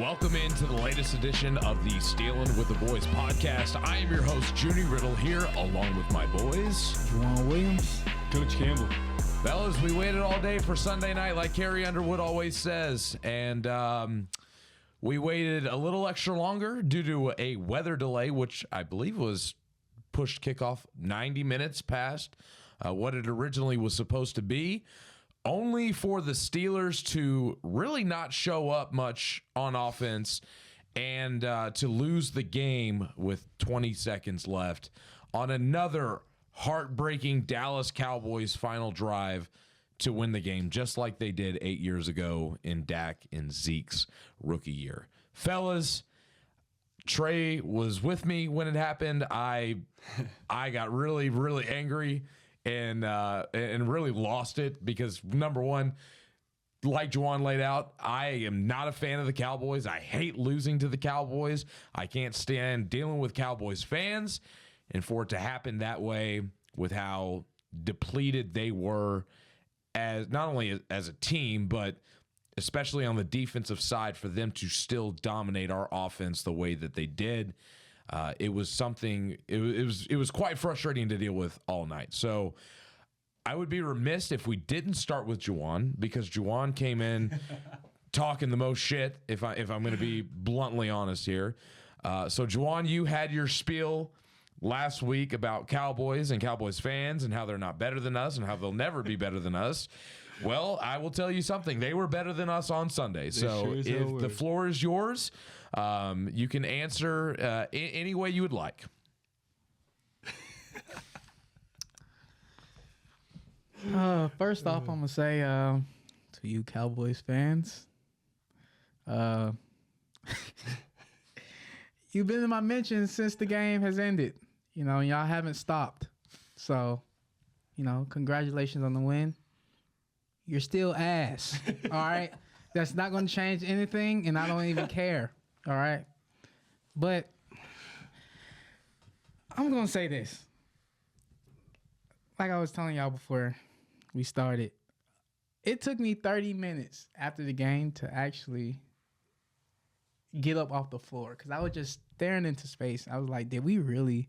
Welcome into the latest edition of the Stealing with the Boys podcast. I am your host, Junnie Riddle, here along with my boys, Jawuan Williams, Coach Campbell. Fellas, we waited all day for Sunday night, like Carrie Underwood always says, and we waited a little extra longer due to a weather delay, which I believe was pushed kickoff 90 minutes past what it originally was supposed to be, only for the Steelers to really not show up much on offense and to lose the game with 20 seconds left on another heartbreaking Dallas Cowboys final drive to win the game, just like they did 8 years ago in Dak and Zeke's rookie year. Fellas, Trey was with me when it happened. I got really, really angry and really lost it because, number one, like Jawuan laid out, I am not a fan of the Cowboys. I hate losing to the Cowboys. I can't stand dealing with Cowboys fans. And for it to happen that way with how depleted they were as not only as a team, but especially on the defensive side, for them to still dominate our offense the way that they did, it was something. It was quite frustrating to deal with all night. So I would be remiss if we didn't start with Jawuan, because Jawuan came in talking the most shit. If I'm going to be bluntly honest here, so Jawuan, you had your spiel last week about Cowboys and Cowboys fans and how they're not better than us and how they'll never be better than us. Well, I will tell you something. They were better than us on Sunday. So if the floor is yours, you can answer any way you would like. First off, I'm going to say to you Cowboys fans, you've been in my mentions since the game has ended. You know, y'all haven't stopped. So, you know, congratulations on the win. You're still ass. All right? That's not going to change anything, and I don't even care. All right? But I'm going to say this. Like I was telling y'all before we started, it took me 30 minutes after the game to actually get up off the floor because I was just staring into space. I was like, did we really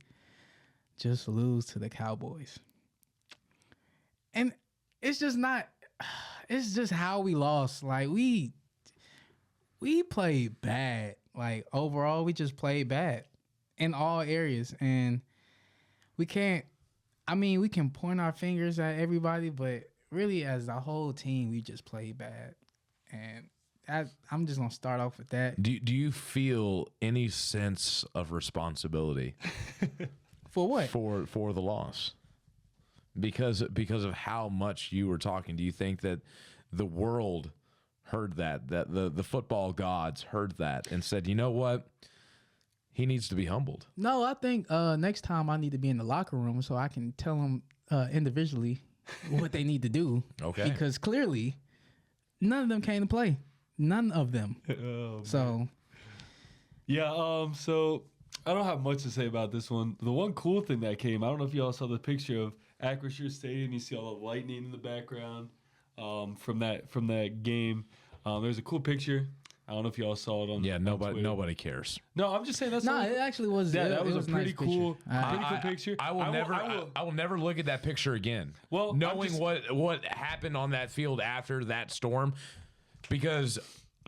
just lose to the Cowboys? And it's just not, it's just how we lost. Like, we played bad. Like, overall, we just played bad in all areas. And we can't, we can point our fingers at everybody, but really as a whole team, we just played bad. And I'm just going to start off with that. Do you feel any sense of responsibility? For what? For the loss. Because of how much you were talking, do you think that the world heard that the football gods heard that and said, you know what? He needs to be humbled. No, I think next time I need to be in the locker room so I can tell them individually what they need to do. Okay. Because clearly, none of them came to play. None of them. So. Yeah, so I don't have much to say about this one. The one cool thing that came, I don't know if y'all saw the picture of Acrisure Stadium. You see all the lightning in the background from that game. There's a cool picture. I don't know if y'all saw it on. Yeah, nobody cares. No, I'm just saying that's. No, it actually was. That was a pretty nice cool picture. picture. I will never look at that picture again. Well, knowing what happened on that field after that storm, because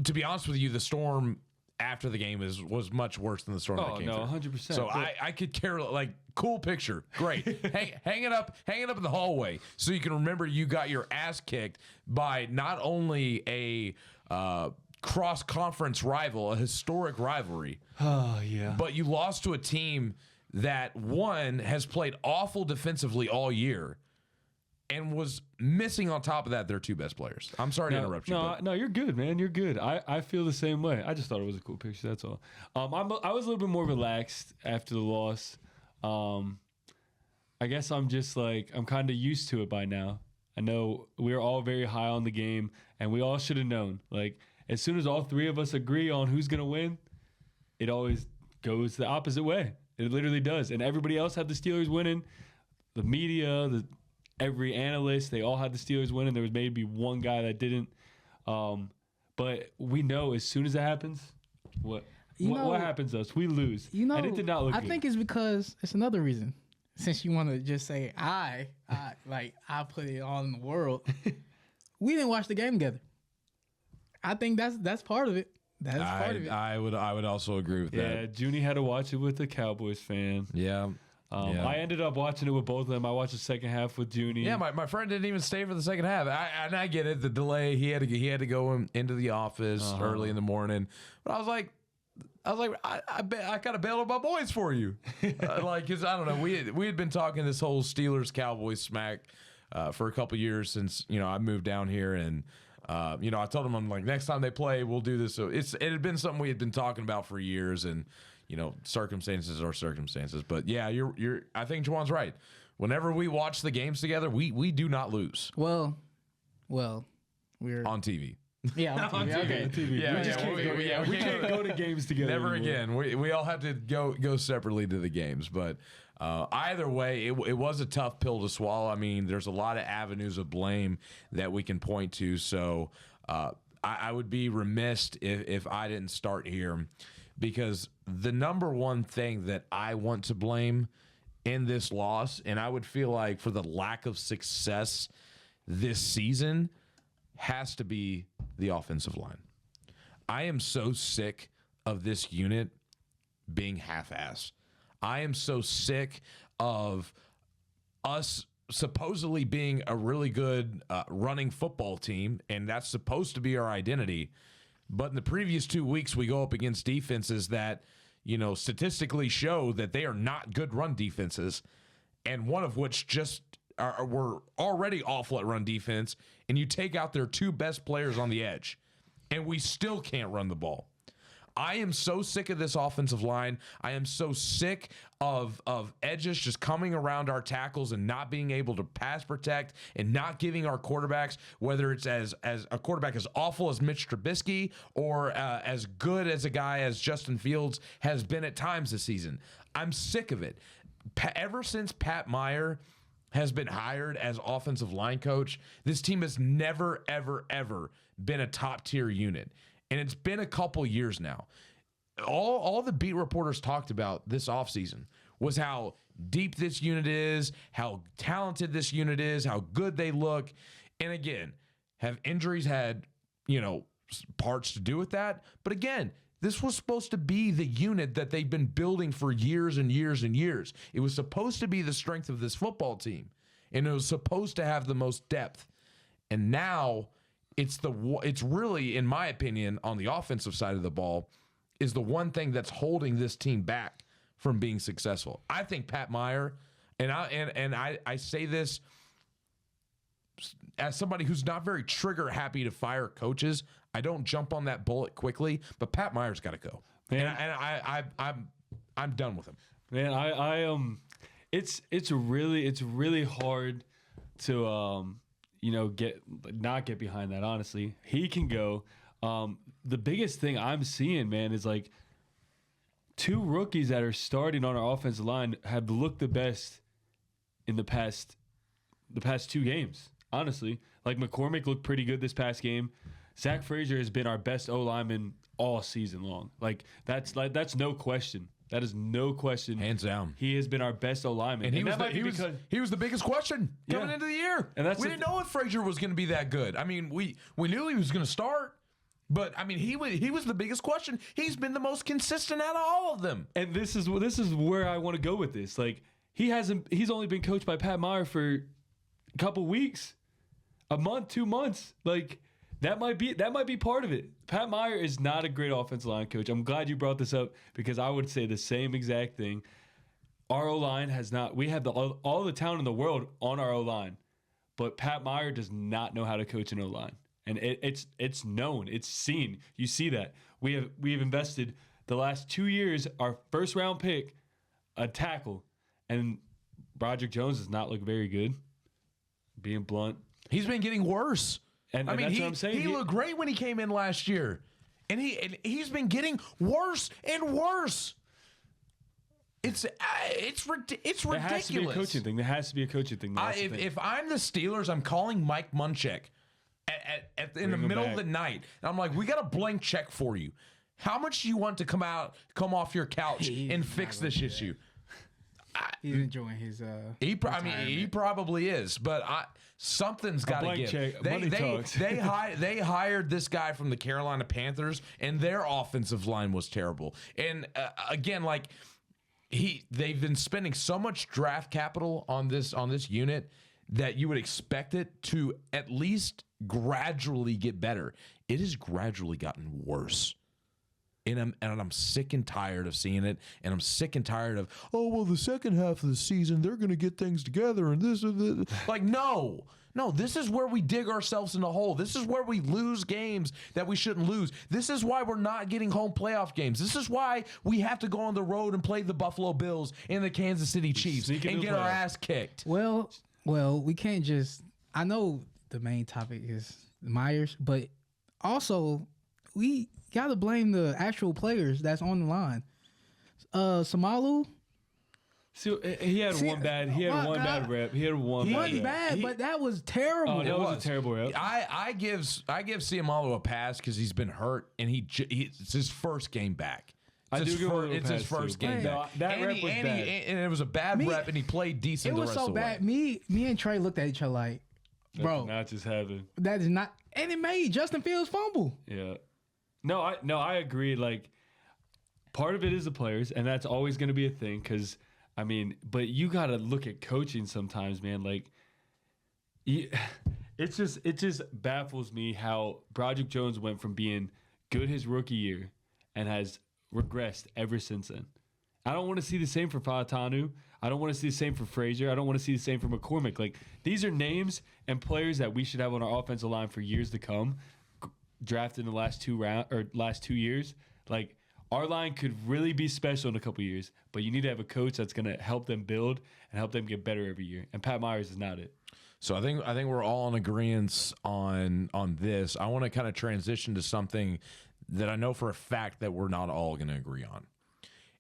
to be honest with you, the storm after the game was much worse than the storm that came. Oh no, through. 100%. So I could care, like, cool picture, great. hang it up in the hallway so you can remember you got your ass kicked by not only a cross-conference rival, a historic rivalry. Oh, yeah. But you lost to a team that, one, has played awful defensively all year and was missing, on top of that, their two best players. I'm sorry to interrupt you. No, you're good, man. You're good. I feel the same way. I just thought it was a cool picture, that's all. I was a little bit more relaxed after the loss. I guess I'm just like, I'm kind of used to it by now. I know we're all very high on the game, and we all should have known. Like, as soon as all three of us agree on who's going to win, it always goes the opposite way. It literally does. And everybody else had the Steelers winning. The media, every analyst, they all had the Steelers winning. There was maybe one guy that didn't. But we know as soon as that happens, What? You What know- happens to us? We lose. You know, and it did not look I good. think it's because it's another reason. Since you want to just say I put it all in the world. We didn't watch the game together. I think that's part of it. That's part of it. I would also agree with Yeah, that. Junnie had to watch it with a Cowboys fan. Yeah. Yeah. I ended up watching it with both of them. I watched the second half with Junnie. Yeah, my friend didn't even stay for the second half. I get it, the delay. He had to go into the office early in the morning. But I was like, I kind of bailed on my boys for you, because I don't know. We had been talking this whole Steelers Cowboys smack for a couple years since I moved down here, and I told them, I'm like, next time they play, we'll do this. So it had been something we had been talking about for years, and circumstances are circumstances. But yeah, I think Jawuan's right. Whenever we watch the games together, we do not lose Well, we're on TV. yeah, on TV. Okay. TV. Yeah, we just can't go. We can't go to games together. Never anymore. again. We all have to go separately to the games. But either way, it was a tough pill to swallow. I mean, there's a lot of avenues of blame that we can point to. So I would be remiss if I didn't start here, because the number one thing that I want to blame in this loss, and I would feel like for the lack of success this season, has to be the offensive line. I am so sick of this unit being half-assed. I am so sick of us supposedly being a really good running football team, and that's supposed to be our identity. But in the previous 2 weeks, we go up against defenses that, statistically show that they are not good run defenses, and one of which just were already awful at run defense, and you take out their two best players on the edge, and we still can't run the ball. I am so sick of this offensive line. I am so sick of edges just coming around our tackles and not being able to pass protect, and not giving our quarterbacks, whether it's as a quarterback as awful as Mitch Trubisky or as good as a guy as Justin Fields has been at times this season. I'm sick of it. Ever since Pat Meyer has been hired as offensive line coach, this team has never, ever, ever been a top-tier unit. And it's been a couple years now. All the beat reporters talked about this offseason was how deep this unit is, how talented this unit is, how good they look. And again, have injuries had, parts to do with that? But again, this was supposed to be the unit that they've been building for years and years and years. It was supposed to be the strength of this football team, and it was supposed to have the most depth. And now it's really, in my opinion, on the offensive side of the ball, is the one thing that's holding this team back from being successful. I think Pat Meyer, and I say this as somebody who's not very trigger happy to fire coaches. I don't jump on that bullet quickly, but Pat Meyer's got to go. Man. And I'm done with him. Man, it's really hard to not get behind that. Honestly, he can go. The biggest thing I'm seeing, man, is like two rookies that are starting on our offensive line have looked the best in the past 2 games. Honestly, like McCormick looked pretty good this past game. Zach Frazier has been our best O lineman all season long. That's no question. That is no question. Hands down. He has been our best O lineman. And he was the biggest question coming into the year. And we didn't know if Frazier was going to be that good. I mean, we knew he was going to start, but I mean, he was the biggest question. He's been the most consistent out of all of them. And this is where I want to go with this. Like, he's only been coached by Pat Meyer for a couple weeks, a month, 2 months. Like, that might be part of it. Pat Meyer is not a great offensive line coach. I'm glad you brought this up, because I would say the same exact thing. Our O-line has not. We have all the talent in the world on our O-line, but Pat Meyer does not know how to coach an O-line, and it's known. It's seen. You see that we have invested the last 2 years our first round pick, a tackle, and Broderick Jones does not look very good. Being blunt, he's been getting worse. And that's what I'm saying. He looked great when he came in last year, and he's been getting worse and worse. It's ridiculous. There has to be a coaching thing. If I'm the Steelers, I'm calling Mike Munchak in the middle of the night, and I'm like, we got a blank check for you. How much do you want to come off your couch and fix this issue? He's enjoying his. He probably is, but something's got to give. Check. Money talks. They hired this guy from the Carolina Panthers, and their offensive line was terrible. And again, like they've been spending so much draft capital on this unit that you would expect it to at least gradually get better. It has gradually gotten worse. And I'm sick and tired of seeing it. And I'm sick and tired of, the second half of the season, they're going to get things together. And this and that. Like, no, this is where we dig ourselves in a hole. This is where we lose games that we shouldn't lose. This is why we're not getting home playoff games. This is why we have to go on the road and play the Buffalo Bills and the Kansas City Chiefs and get our ass kicked. Well, we can't just, I know the main topic is Myers, but also we got to blame the actual players that's on the line. Samalu. So he had one bad rep. He had one bad, but that was terrible. Oh, that was a terrible rep. I give Siamalu a pass because he's been hurt and it's his first game back. It's his first game back. That rep was bad. And it was a bad rep, and he played decent. It was so bad. Me and Trey looked at each other like, bro, not just having. That is not, and it made Justin Fields fumble. Yeah. No, I agree. Like, part of it is the players, and that's always going to be a thing. Because but you got to look at coaching sometimes, man. Like, it just baffles me how Broderick Jones went from being good his rookie year and has regressed ever since then. I don't want to see the same for Fautanu. I don't want to see the same for Frazier. I don't want to see the same for McCormick. Like, these are names and players that we should have on our offensive line for years to come. Drafted in the last 2 years. Like, our line could really be special in a couple years, but you need to have a coach that's going to help them build and help them get better every year. And Pat Myers is not it. So I think we're all in agreement on this. I want to kind of transition to something that I know for a fact that we're not all going to agree on.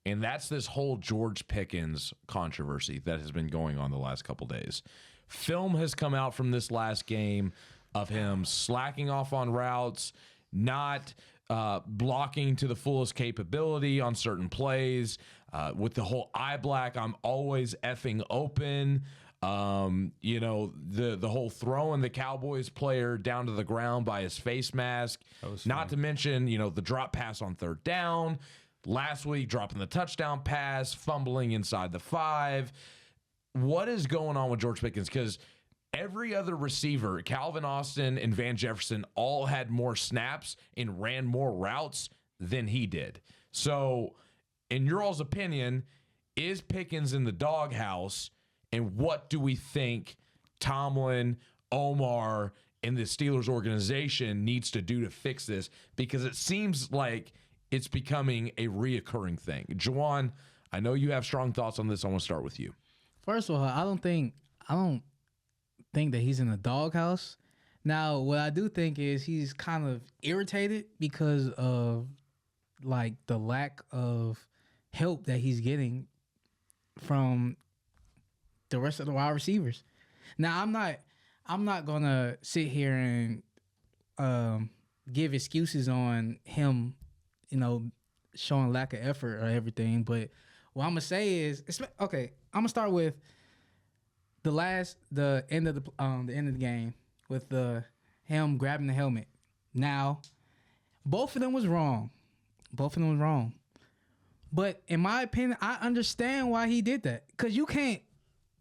And that's this whole George Pickens controversy that has been going on the last couple days. Film has come out from this last game of him slacking off on routes, not blocking to the fullest capability on certain plays, with the whole eye black, I'm always effing open. The whole throwing the Cowboys player down to the ground by his face mask. Not to mention, the drop pass on third down. Last week, dropping the touchdown pass, fumbling inside the 5. What is going on with George Pickens? Because every other receiver, Calvin Austin and Van Jefferson, all had more snaps and ran more routes than he did. So, in your all's opinion, is Pickens in the doghouse? And what do we think Tomlin, Omar, and the Steelers organization needs to do to fix this? Because it seems like it's becoming a reoccurring thing. Jawuan, I know you have strong thoughts on this. I want to start with you. First of all, I don't think that he's in the doghouse. Now, what I do think is he's kind of irritated because of like the lack of help that he's getting from the rest of the wide receivers. Now, I'm not gonna sit here and give excuses on him, showing lack of effort or everything. But what I'm gonna say is, okay, I'm gonna start with the end of the game with him grabbing the helmet. Now, both of them was wrong. But in my opinion, I understand why he did that. Cause you can't.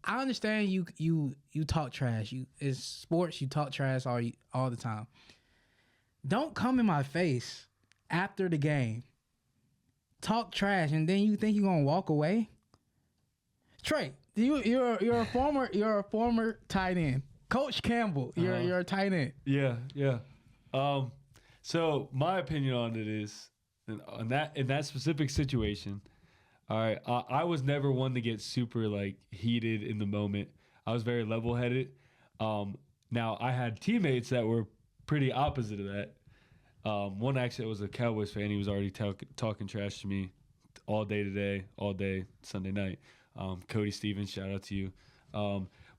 I understand you talk trash. It's sports. You talk trash all the time. Don't come in my face after the game, talk trash, and then you think you're gonna walk away. Trey, you're a former tight end. Coach Campbell, you're a tight end. Yeah. So my opinion on it is, in that specific situation, all right, I was never one to get super like heated in the moment. I was very level-headed. Now I had teammates that were pretty opposite of that. One actually was a Cowboys fan. He was already talking trash to me all day today, all day Sunday night. Cody Stevens, shout out to you.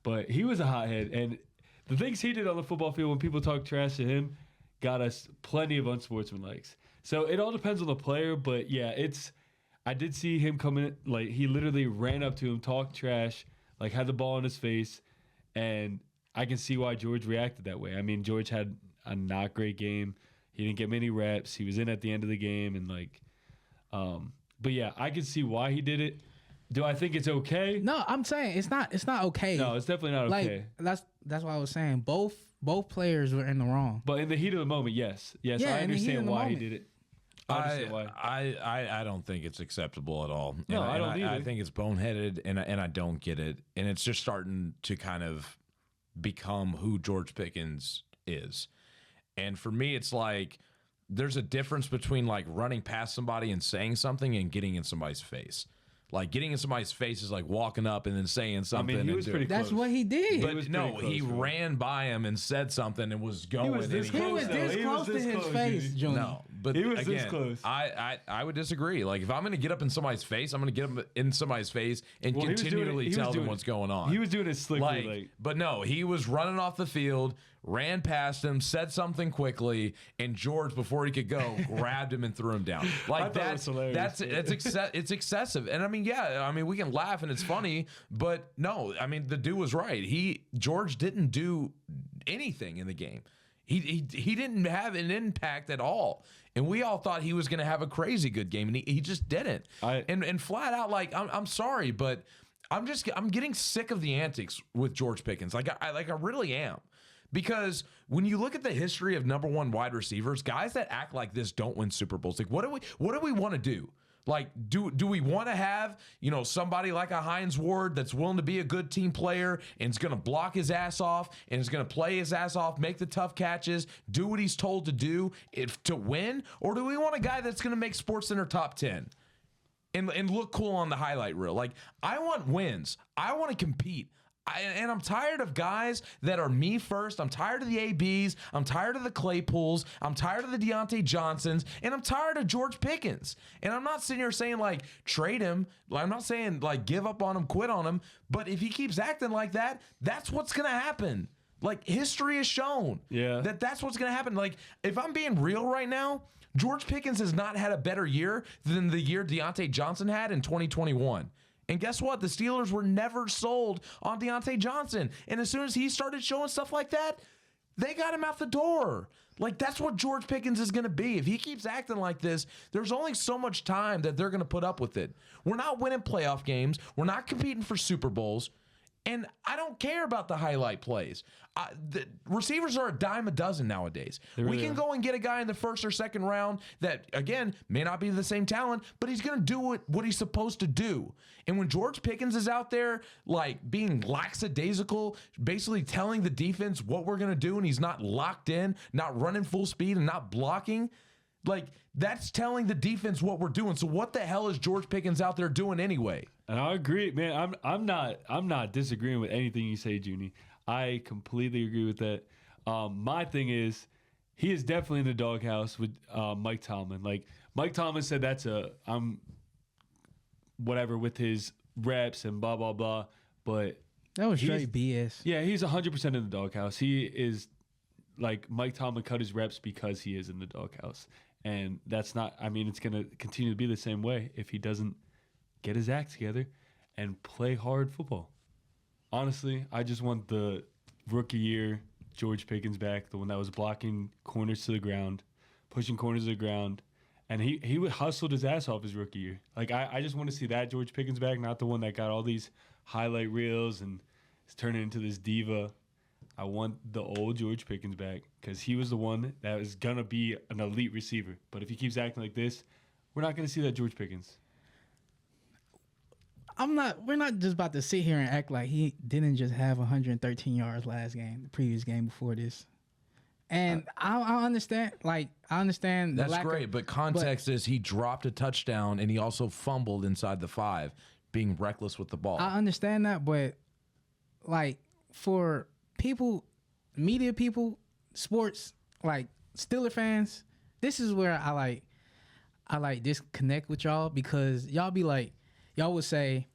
But he was a hothead, and the things he did on the football field when people talk trash to him got us plenty of unsportsmanlikes. So it all depends on the player, but yeah, I did see him come in, like he literally ran up to him, talked trash, like had the ball in his face, and I can see why George reacted that way. I mean, George had a not great game. He didn't get many reps. He was in at the end of the game, and but yeah, I can see why he did it. Do I think it's okay? No, I'm saying it's not okay. No, it's definitely not okay. That's what I was saying. Both players were in the wrong. But in the heat of the moment, yes, Yeah, I in the heat of understand the why he moment. did it. I understand why. I don't think it's acceptable at all. No, And I don't either. I think it's boneheaded, and I don't get it. And it's just starting to kind of become who George Pickens is. And for me, it's like there's a difference between like running past somebody and saying something and getting in somebody's face. Like getting in somebody's face is like walking up and then saying something. I mean, he was pretty close. That's what he did. But was no, pretty he close, man. ran by him and said something and was going. was this and he close. was though. this He close was to this his close, face, dude. Junnie. No, but He was again, this close. I would disagree. Like if I'm going to get up in somebody's face, I'm going to get up in somebody's face and Well, he was doing it- continually he was tell them doing what's it- going on. He was doing it slickly. Like, But no, he was running off the field, ran past him, said something quickly, and George, before he could go, grabbed him and threw him down. Like thought it was hilarious. it's excessive. And I mean, yeah, I mean we can laugh and it's funny, but no, I mean the dude was right. George didn't do anything in the game. He didn't have an impact at all. And we all thought he was going to have a crazy good game, and he just didn't. And flat out, like I'm sorry, but I'm getting sick of the antics with George Pickens. Like I really am. Because when you look at the history of number one wide receivers, guys that act like this don't win Super Bowls. Like what do we want to do? Like, do we want to have, somebody like a Hines Ward that's willing to be a good team player and is going to block his ass off and is going to play his ass off, make the tough catches, do what he's told to do to win? Or do we want a guy that's going to make SportsCenter top 10 and look cool on the highlight reel? Like, I want wins. I want to compete. And I'm tired of guys that are me first. I'm tired of the ABs. I'm tired of the Claypools. I'm tired of the Deontay Johnsons. And I'm tired of George Pickens. And I'm not sitting here saying, like, trade him. I'm not saying, like, give up on him, quit on him. But if he keeps acting like that, that's what's going to happen. Like, history has shown that's what's going to happen. Like, if I'm being real right now, George Pickens has not had a better year than the year Deontay Johnson had in 2021. And guess what? The Steelers were never sold on Deontay Johnson. And as soon as he started showing stuff like that, they got him out the door. Like, that's what George Pickens is going to be. If he keeps acting like this, there's only so much time that they're going to put up with it. We're not winning playoff games. We're not competing for Super Bowls. And I don't care about the highlight plays. The receivers are a dime a dozen nowadays. We can go and get a guy in the first or second round that, again, may not be the same talent, but he's going to do what he's supposed to do. And when George Pickens is out there, like, being lackadaisical, basically telling the defense what we're going to do, and he's not locked in, not running full speed, and not blocking, like, that's telling the defense what we're doing. So what the hell is George Pickens out there doing anyway? And I agree, man. I'm not disagreeing with anything you say, Junnie. I completely agree with that. My thing is, he is definitely in the doghouse with Mike Tomlin. Like, Mike Tomlin said whatever with his reps and blah blah blah. But That was straight BS. yeah, he's 100% in the doghouse. He is, like, Mike Tomlin cut his reps because he is in the doghouse, and that's not. I mean, it's gonna continue to be the same way if he doesn't get his act together and play hard football. Honestly, I just want the rookie year George Pickens back, the one that was blocking corners to the ground, pushing corners to the ground, and he hustled his ass off his rookie year. Like, I just want to see that George Pickens back, not the one that got all these highlight reels and is turning into this diva. I want the old George Pickens back because he was the one that was going to be an elite receiver. But if he keeps acting like this, we're not going to see that George Pickens. We're not just about to sit here and act like he didn't just have 113 yards last game, the previous game before this. And I understand, That's great, but context is he dropped a touchdown and he also fumbled inside the 5, being reckless with the ball. I understand that, but, like, for people, media people, sports, like, Steeler fans, this is where I disconnect with y'all, because y'all be like, y'all would say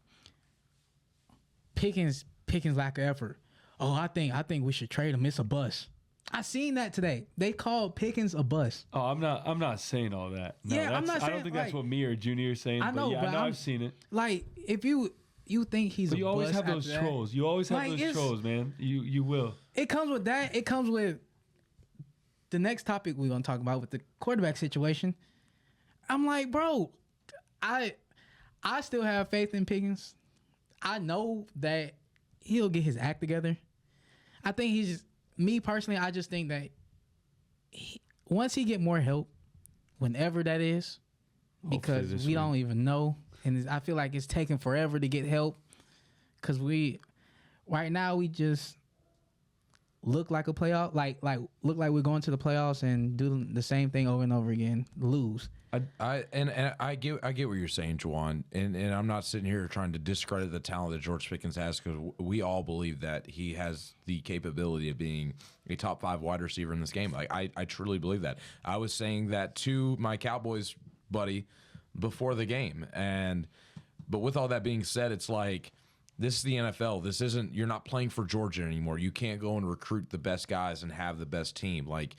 Pickens lack of effort. Oh, I think we should trade him. It's a bust. I seen that today. They called Pickens a bust. Oh, I'm not saying all that. No, Yeah, I'm not I saying, don't think like, that's what me or Junnie are saying. I know, but yeah, but I know I'm- I've seen it. Like, if you think he's But a you always bust have those after that, trolls. You always have Like, those it's- trolls, man. You will. It comes with that. It comes with the next topic we're gonna talk about with the quarterback situation. I'm like, bro, I still have faith in Pickens. I know that he'll get his act together. I think me personally, I just think that once he get more help, whenever that is, because this we week. don't even know, and I feel like it's taking forever to get help, because right now we just look like a playoff, like look like we're going to the playoffs and do the same thing over and over again, lose. I get what you're saying, Jawuan, and I'm not sitting here trying to discredit the talent that George Pickens has, because we all believe that he has the capability of being a top 5 wide receiver in this game. Like I truly believe that. I was saying that to my Cowboys buddy before the game, but with all that being said, it's like, this is the NFL. You're not playing for Georgia anymore. You can't go and recruit the best guys and have the best team. Like,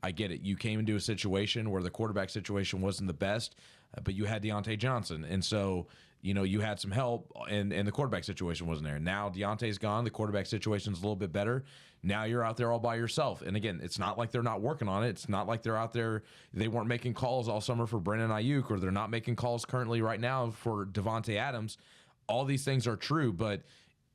I get it. You came into a situation where the quarterback situation wasn't the best, but you had Deontay Johnson. And so, you had some help, and the quarterback situation wasn't there. Now Deontay's gone. The quarterback situation's a little bit better. Now you're out there all by yourself. And again, it's not like they're not working on it. It's not like they're out there. They weren't making calls all summer for Brandon Ayuk, or they're not making calls currently right now for Devontae Adams. All these things are true, but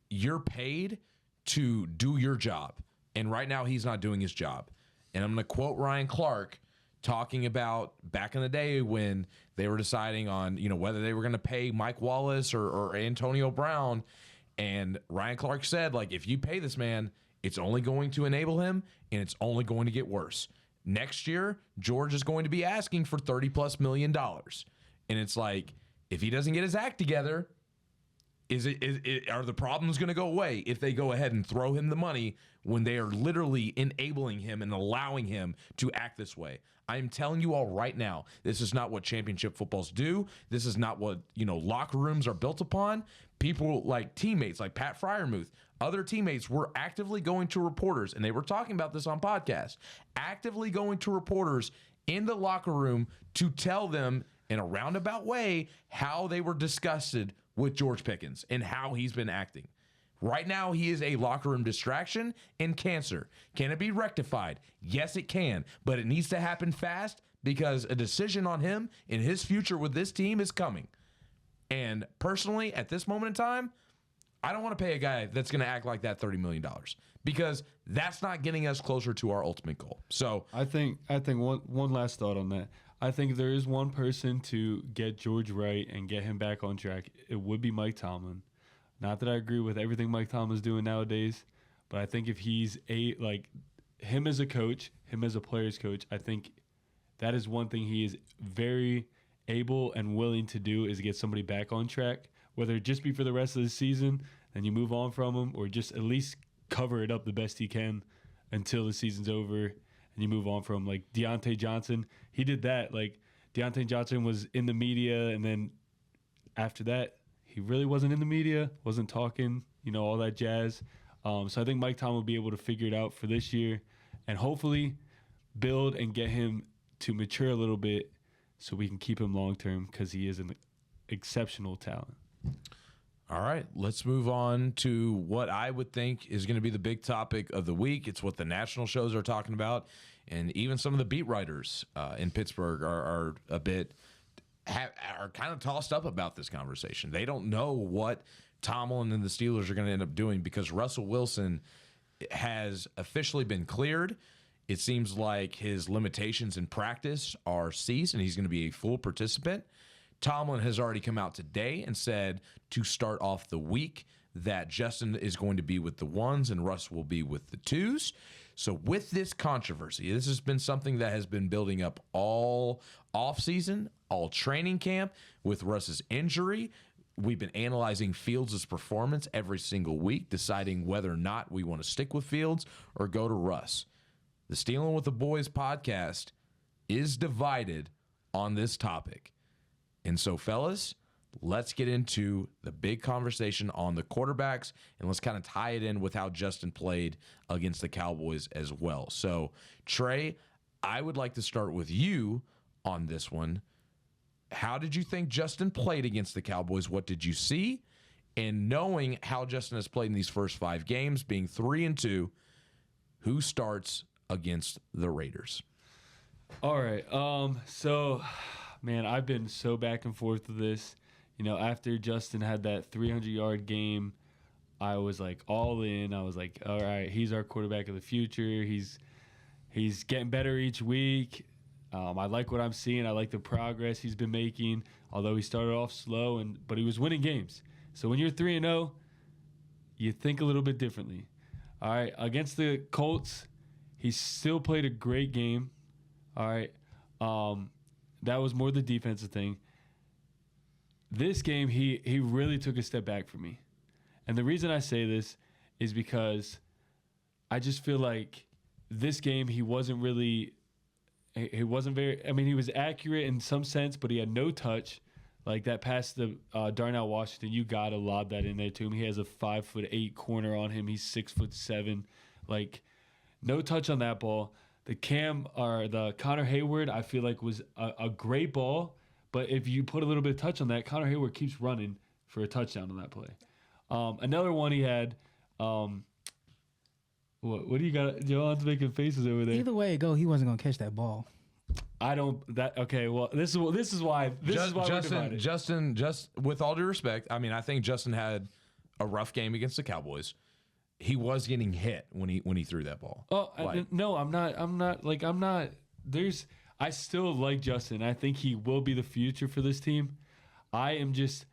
you're paid to do your job. And right now he's not doing his job. And I'm going to quote Ryan Clark talking about back in the day when they were deciding on, whether they were going to pay Mike Wallace or Antonio Brown. And Ryan Clark said, like, if you pay this man, it's only going to enable him, and it's only going to get worse. Next year, George is going to be asking for $30+ million. And it's like, if he doesn't get his act together, are the problems going to go away if they go ahead and throw him the money when they are literally enabling him and allowing him to act this way? I'm telling you all right now, this is not what championship footballs do. This is not what, locker rooms are built upon. People like teammates like Pat Freiermuth, other teammates were actively going to reporters, and they were talking about this on podcasts, actively going to reporters in the locker room to tell them in a roundabout way how they were disgusted with George Pickens and how he's been acting. Right now, he is a locker room distraction and cancer. Can it be rectified? Yes, it can, but it needs to happen fast, because a decision on him and his future with this team is coming. And personally, at this moment in time, I don't want to pay a guy that's going to act like that $30 million, because that's not getting us closer to our ultimate goal. So I think one last thought on that. I think if there is one person to get George right and get him back on track, it would be Mike Tomlin. Not that I agree with everything Mike Tomlin's doing nowadays, but I think if he's him as a coach, him as a player's coach, I think that is one thing he is very able and willing to do, is get somebody back on track, whether it just be for the rest of the season and you move on from him, or just at least cover it up the best he can until the season's over and you move on from him. Like Deontay Johnson, he did that. Like, Deontay Johnson was in the media, and then after that, he really wasn't in the media, wasn't talking, all that jazz. So I think Mike Tomlin will be able to figure it out for this year and hopefully build and get him to mature a little bit so we can keep him long-term, because he is an exceptional talent. all right, let's move on to what I would think is going to be the big topic of the week. It's what the national shows are talking about, and even some of the beat writers in Pittsburgh are a bit are kind of tossed up about this conversation. They don't know what Tomlin and the Steelers are going to end up doing, because Russell Wilson has officially been cleared. It seems like his limitations in practice are ceased, and he's going to be a full participant. Tomlin has already come out today and said to start off the week that Justin is going to be with the ones and Russ will be with the twos. So with this controversy, this has been something that has been building up all offseason, all training camp. With Russ's injury, we've been analyzing Fields' performance every single week, deciding whether or not we want to stick with Fields or go to Russ. The Stealing with the Boys podcast is divided on this topic. And so, fellas, let's get into the big conversation on the quarterbacks, and let's kind of tie it in with how Justin played against the Cowboys as well. So, Trey, I would like to start with you on this one. How did you think Justin played against the Cowboys? What did you see? And knowing how Justin has played in these first 5 games, being 3-2, who starts against the Raiders? All right. So, man, I've been so back and forth with this. After Justin had that 300-yard game, I was like all in. I was like, all right, he's our quarterback of the future. He's getting better each week. I like what I'm seeing. I like the progress he's been making, although he started off slow, but he was winning games. So when you're 3-0, you think a little bit differently. All right, against the Colts, he still played a great game. All right, that was more the defensive thing. This game, he really took a step back for me. And the reason I say this is because I just feel like this game he wasn't very, he was accurate in some sense, but he had no touch. Like that pass to Darnell Washington, you got to lob that in there to him. He has a 5'8" corner on him. He's 6'7". Like, no touch on that ball. The Connor Hayward, I feel like was a great ball, but if you put a little bit of touch on that, Connor Hayward keeps running for a touchdown on that play. Another one he had, what do you got? Joan's making faces over there. Either way it go, he wasn't gonna catch that ball. Okay. Well, this is why we're divided. Justin, just with all due respect, I think Justin had a rough game against the Cowboys. He was getting hit when he threw that ball. Oh, no, I'm not. I still like Justin. I think he will be the future for this team. I am just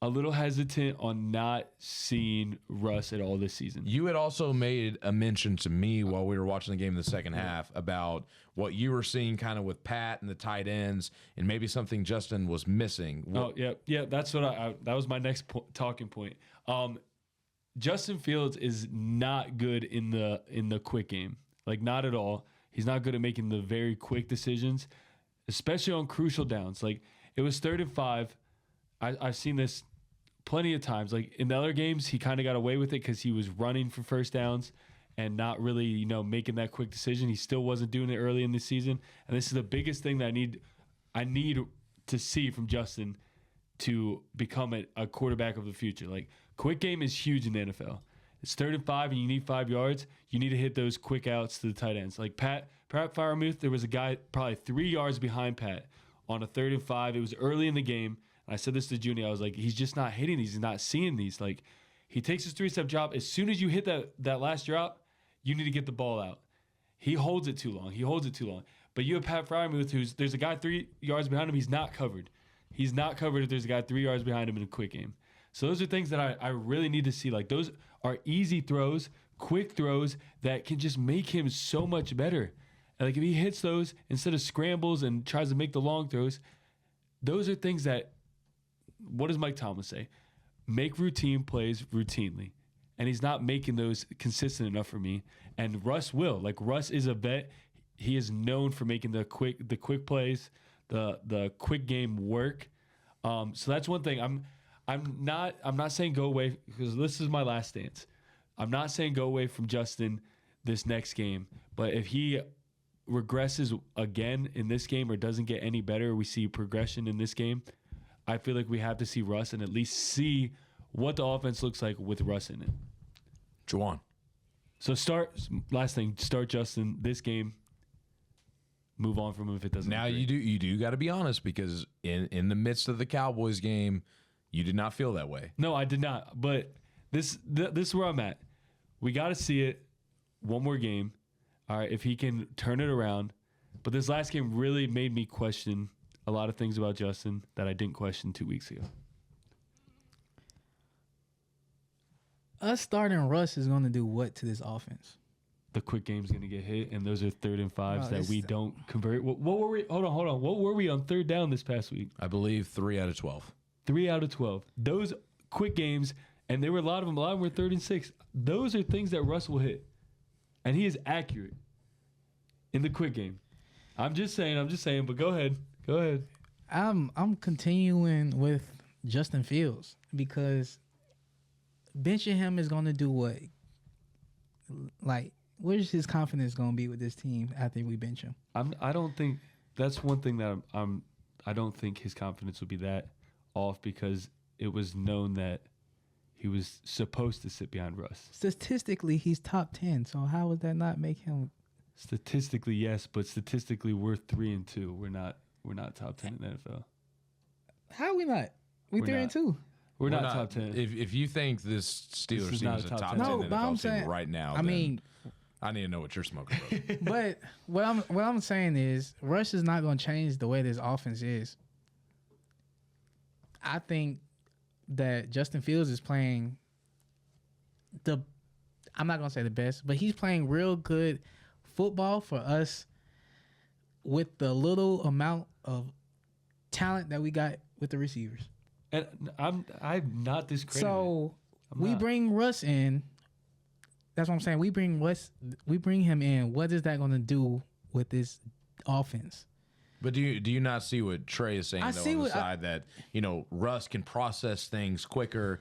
a little hesitant on not seeing Russ at all this season. You had also made a mention to me while we were watching the game in the second half about what you were seeing kind of with Pat and the tight ends and maybe something Justin was missing. Oh, yeah. That's what that was my next talking point. Justin Fields is not good in the quick game. Like, not at all. He's not good at making the very quick decisions, especially on crucial downs. Like, it was 3rd and 5. I've seen this plenty of times. Like, in the other games, he kind of got away with it because he was running for first downs and not really, making that quick decision. He still wasn't doing it early in the season. And this is the biggest thing that I need to see from Justin to become a quarterback of the future. Like, quick game is huge in the NFL. It's 3rd and 5 and you need 5 yards. You need to hit those quick outs to the tight ends. Like Pat Freiermuth, there was a guy probably 3 yards behind Pat on a 3rd and 5. It was early in the game. And I said this to Junnie. I was like, he's just not hitting these. He's not seeing these. Like, he takes his 3-step drop. As soon as you hit that last drop, you need to get the ball out. He holds it too long. But you have Pat Freiermuth, there's a guy 3 yards behind him. He's not covered. He's not covered if there's a guy 3 yards behind him in a quick game. So those are things that I really need to see. Like, those are easy throws, quick throws that can just make him so much better. And like, if he hits those instead of scrambles and tries to make the long throws, those are things that, what does Mike Tomlin say? Make routine plays routinely. And he's not making those consistent enough for me. And Russ will. Like, Russ is a vet. He is known for making the quick plays, the quick game work. So that's one thing. I'm not saying go away, because this is my last stance. I'm not saying go away from Justin this next game, but if he regresses again in this game or doesn't get any better, we see progression in this game, I feel like we have to see Russ and at least see what the offense looks like with Russ in it. Jawuan. So start Justin this game. Move on from him if it doesn't. Now you do got to be honest, because in the midst of the Cowboys game, you did not feel that way. No, I did not. But this is where I'm at. We got to see it one more game. All right, if he can turn it around. But this last game really made me question a lot of things about Justin that I didn't question 2 weeks ago. Us starting Russ is going to do what to this offense? The quick game's going to get hit, and those are 3rd and 5s that we don't convert. What were we? Hold on. What were we on 3rd down this past week? I believe 3 out of 12. 3 out of 12. Those quick games, and there were a lot of them were 3rd and 6. Those are things that Russ will hit. And he is accurate in the quick game. I'm just saying, but go ahead. I'm continuing with Justin Fields, because benching him is going to do what? Like, where's his confidence going to be with this team after we bench him? I don't think that's one thing that I don't think his confidence will be that off, because it was known that he was supposed to sit behind Russ. Statistically, he's top 10. So how would that not make him? Statistically, yes, but statistically, we're 3-2. We're not top 10 in the NFL. How are we not? We're 3-2. We're not top 10. If you think this Steelers team is a top 10 No, but I'm NFL saying team right now, I mean, I need to know what you're smoking, bro. but what I'm saying is Russ is not going to change the way this offense is. I think that Justin Fields is playing I'm not going to say the best, but he's playing real good football for us with the little amount of talent that we got with the receivers. And I'm not discrediting. So we bring Russ in. That's what I'm saying. We bring him in. What is that going to do with this offense? But do you not see what Trey is saying, though, on the side that, Russ can process things quicker?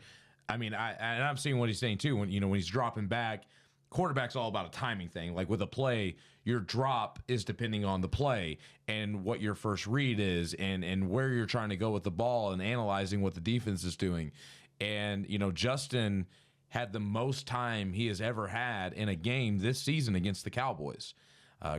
I mean, I'm seeing what he's saying, too. When he's dropping back, quarterback's all about a timing thing. Like with a play, your drop is depending on the play and what your first read is and where you're trying to go with the ball and analyzing what the defense is doing. And, Justin had the most time he has ever had in a game this season against the Cowboys.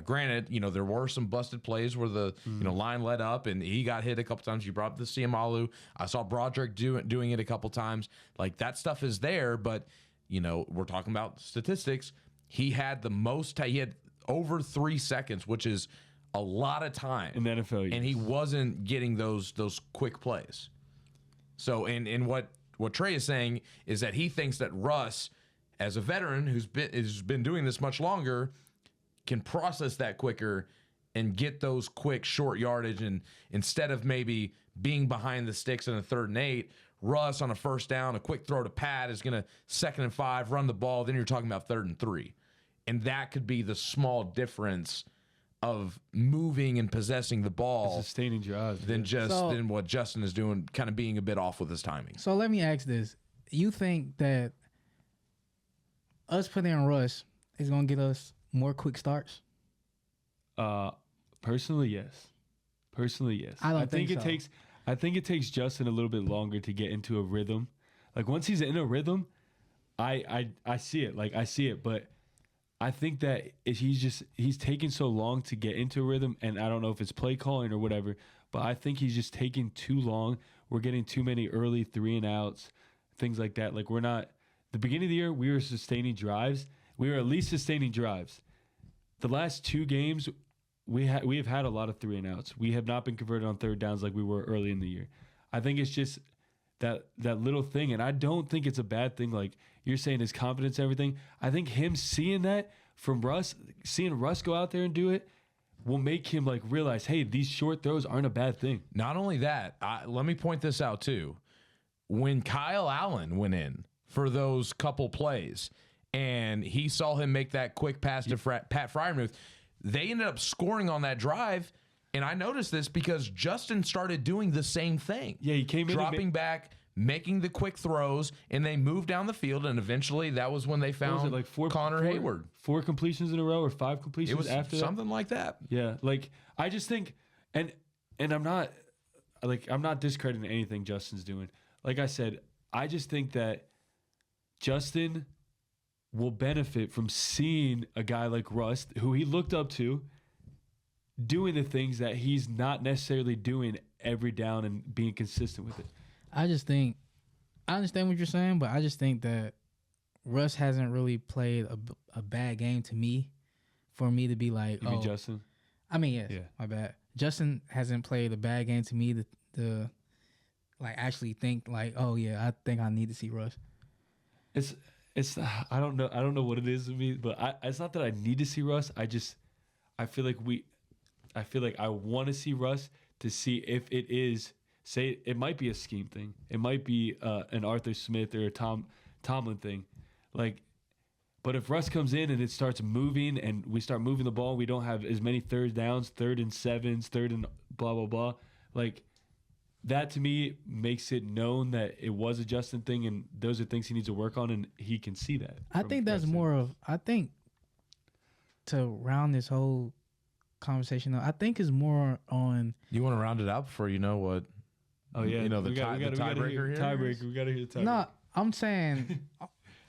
Granted, there were some busted plays where the line let up and he got hit a couple times. You brought up the Siamalu. I saw Broderick doing it a couple times. Like, that stuff is there, but we're talking about statistics. He had the most. He had over 3 seconds, which is a lot of time in the NFL, yes. And he wasn't getting those quick plays. So, and what Trey is saying is that he thinks that Russ, as a veteran who's been doing this much longer, can process that quicker and get those quick short yardage. And instead of maybe being behind the sticks in a 3rd and 8, Russ on a first down, a quick throw to Pat is going to 2nd and 5, run the ball. Then you're talking about 3rd and 3. And that could be the small difference of moving and possessing the ball, sustaining drives, than than what Justin is doing, kind of being a bit off with his timing. So let me ask this. You think that us putting in Russ is going to get us more quick starts? Personally, yes. I think it takes Justin a little bit longer to get into a rhythm. Like, once he's in a rhythm, I see it. Like, I see it, but I think that he's taking so long to get into a rhythm, and I don't know if it's play calling or whatever, but I think he's just taking too long. We're getting too many early 3 and outs, things like that. Like, we're not the beginning of the year, we were sustaining drives. We were at least sustaining drives. The last 2 games, we have had a lot of 3 and outs. We have not been converted on 3rd downs like we were early in the year. I think it's just that little thing, and I don't think it's a bad thing. Like you're saying, his confidence, everything. I think him seeing that from Russ, seeing Russ go out there and do it, will make him like realize, hey, these short throws aren't a bad thing. Not only that, let me point this out too. When Kyle Allen went in for those couple plays, and he saw him make that quick pass to Pat Freiermuth, they ended up scoring on that drive. And I noticed this because Justin started doing the same thing. Yeah, he came in dropping back, making the quick throws, and they moved down the field. And eventually, that was when they found Connor Hayward. 4 completions in a row, or 5 completions it was after something like that. Yeah, like I just think, and I'm not discrediting anything Justin's doing. Like I said, I just think that Justin will benefit from seeing a guy like Russ, who he looked up to, doing the things that he's not necessarily doing every down and being consistent with it. I just think, I understand what you're saying, but I just think that Russ hasn't really played a bad game to me for me to be like, You mean Justin? I mean, yes, my bad. Justin hasn't played a bad game to me to like actually think like, oh yeah, I think I need to see Russ. It's I don't know what it is with me, but it's not that I need to see Russ. I feel like I want to see Russ to see if it is, say it might be a scheme thing. It might be an Arthur Smith or a Tomlin thing. Like, but if Russ comes in and it starts moving and we start moving the ball, we don't have as many 3rd downs, 3rd and 7s, 3rd and blah, blah, blah. Like, that to me makes it known that it was a Justin thing, and those are things he needs to work on, and he can see that. I think that's more of. I think to round this whole conversation up, I think is more on. You want to round it out before you know what? Oh yeah, you know the tiebreaker here. Tiebreaker. We got to hear the tiebreaker. No, I'm saying.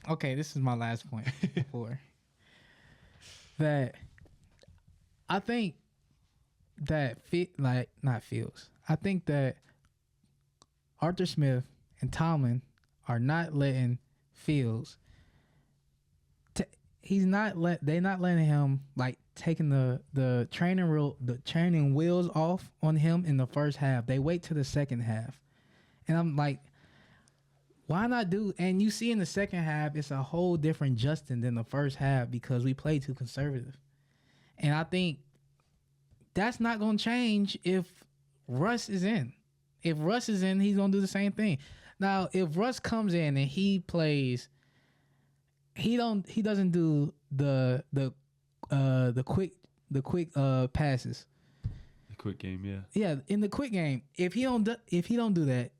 Okay, this is my last point before that. I think that not Fields. I think that Arthur Smith and Tomlin are not letting Fields. They're not letting him like taking the training wheels off on him in the first half. They wait to the second half, and I'm like, why not do? And you see in the second half, it's a whole different Justin than the first half because we played too conservative, and I think that's not going to change if Russ is in. If Russ is in, he's going to do the same thing. Now, if Russ comes in and he plays, he doesn't do the quick passes. The quick game, yeah. Yeah, in the quick game, if he don't do that,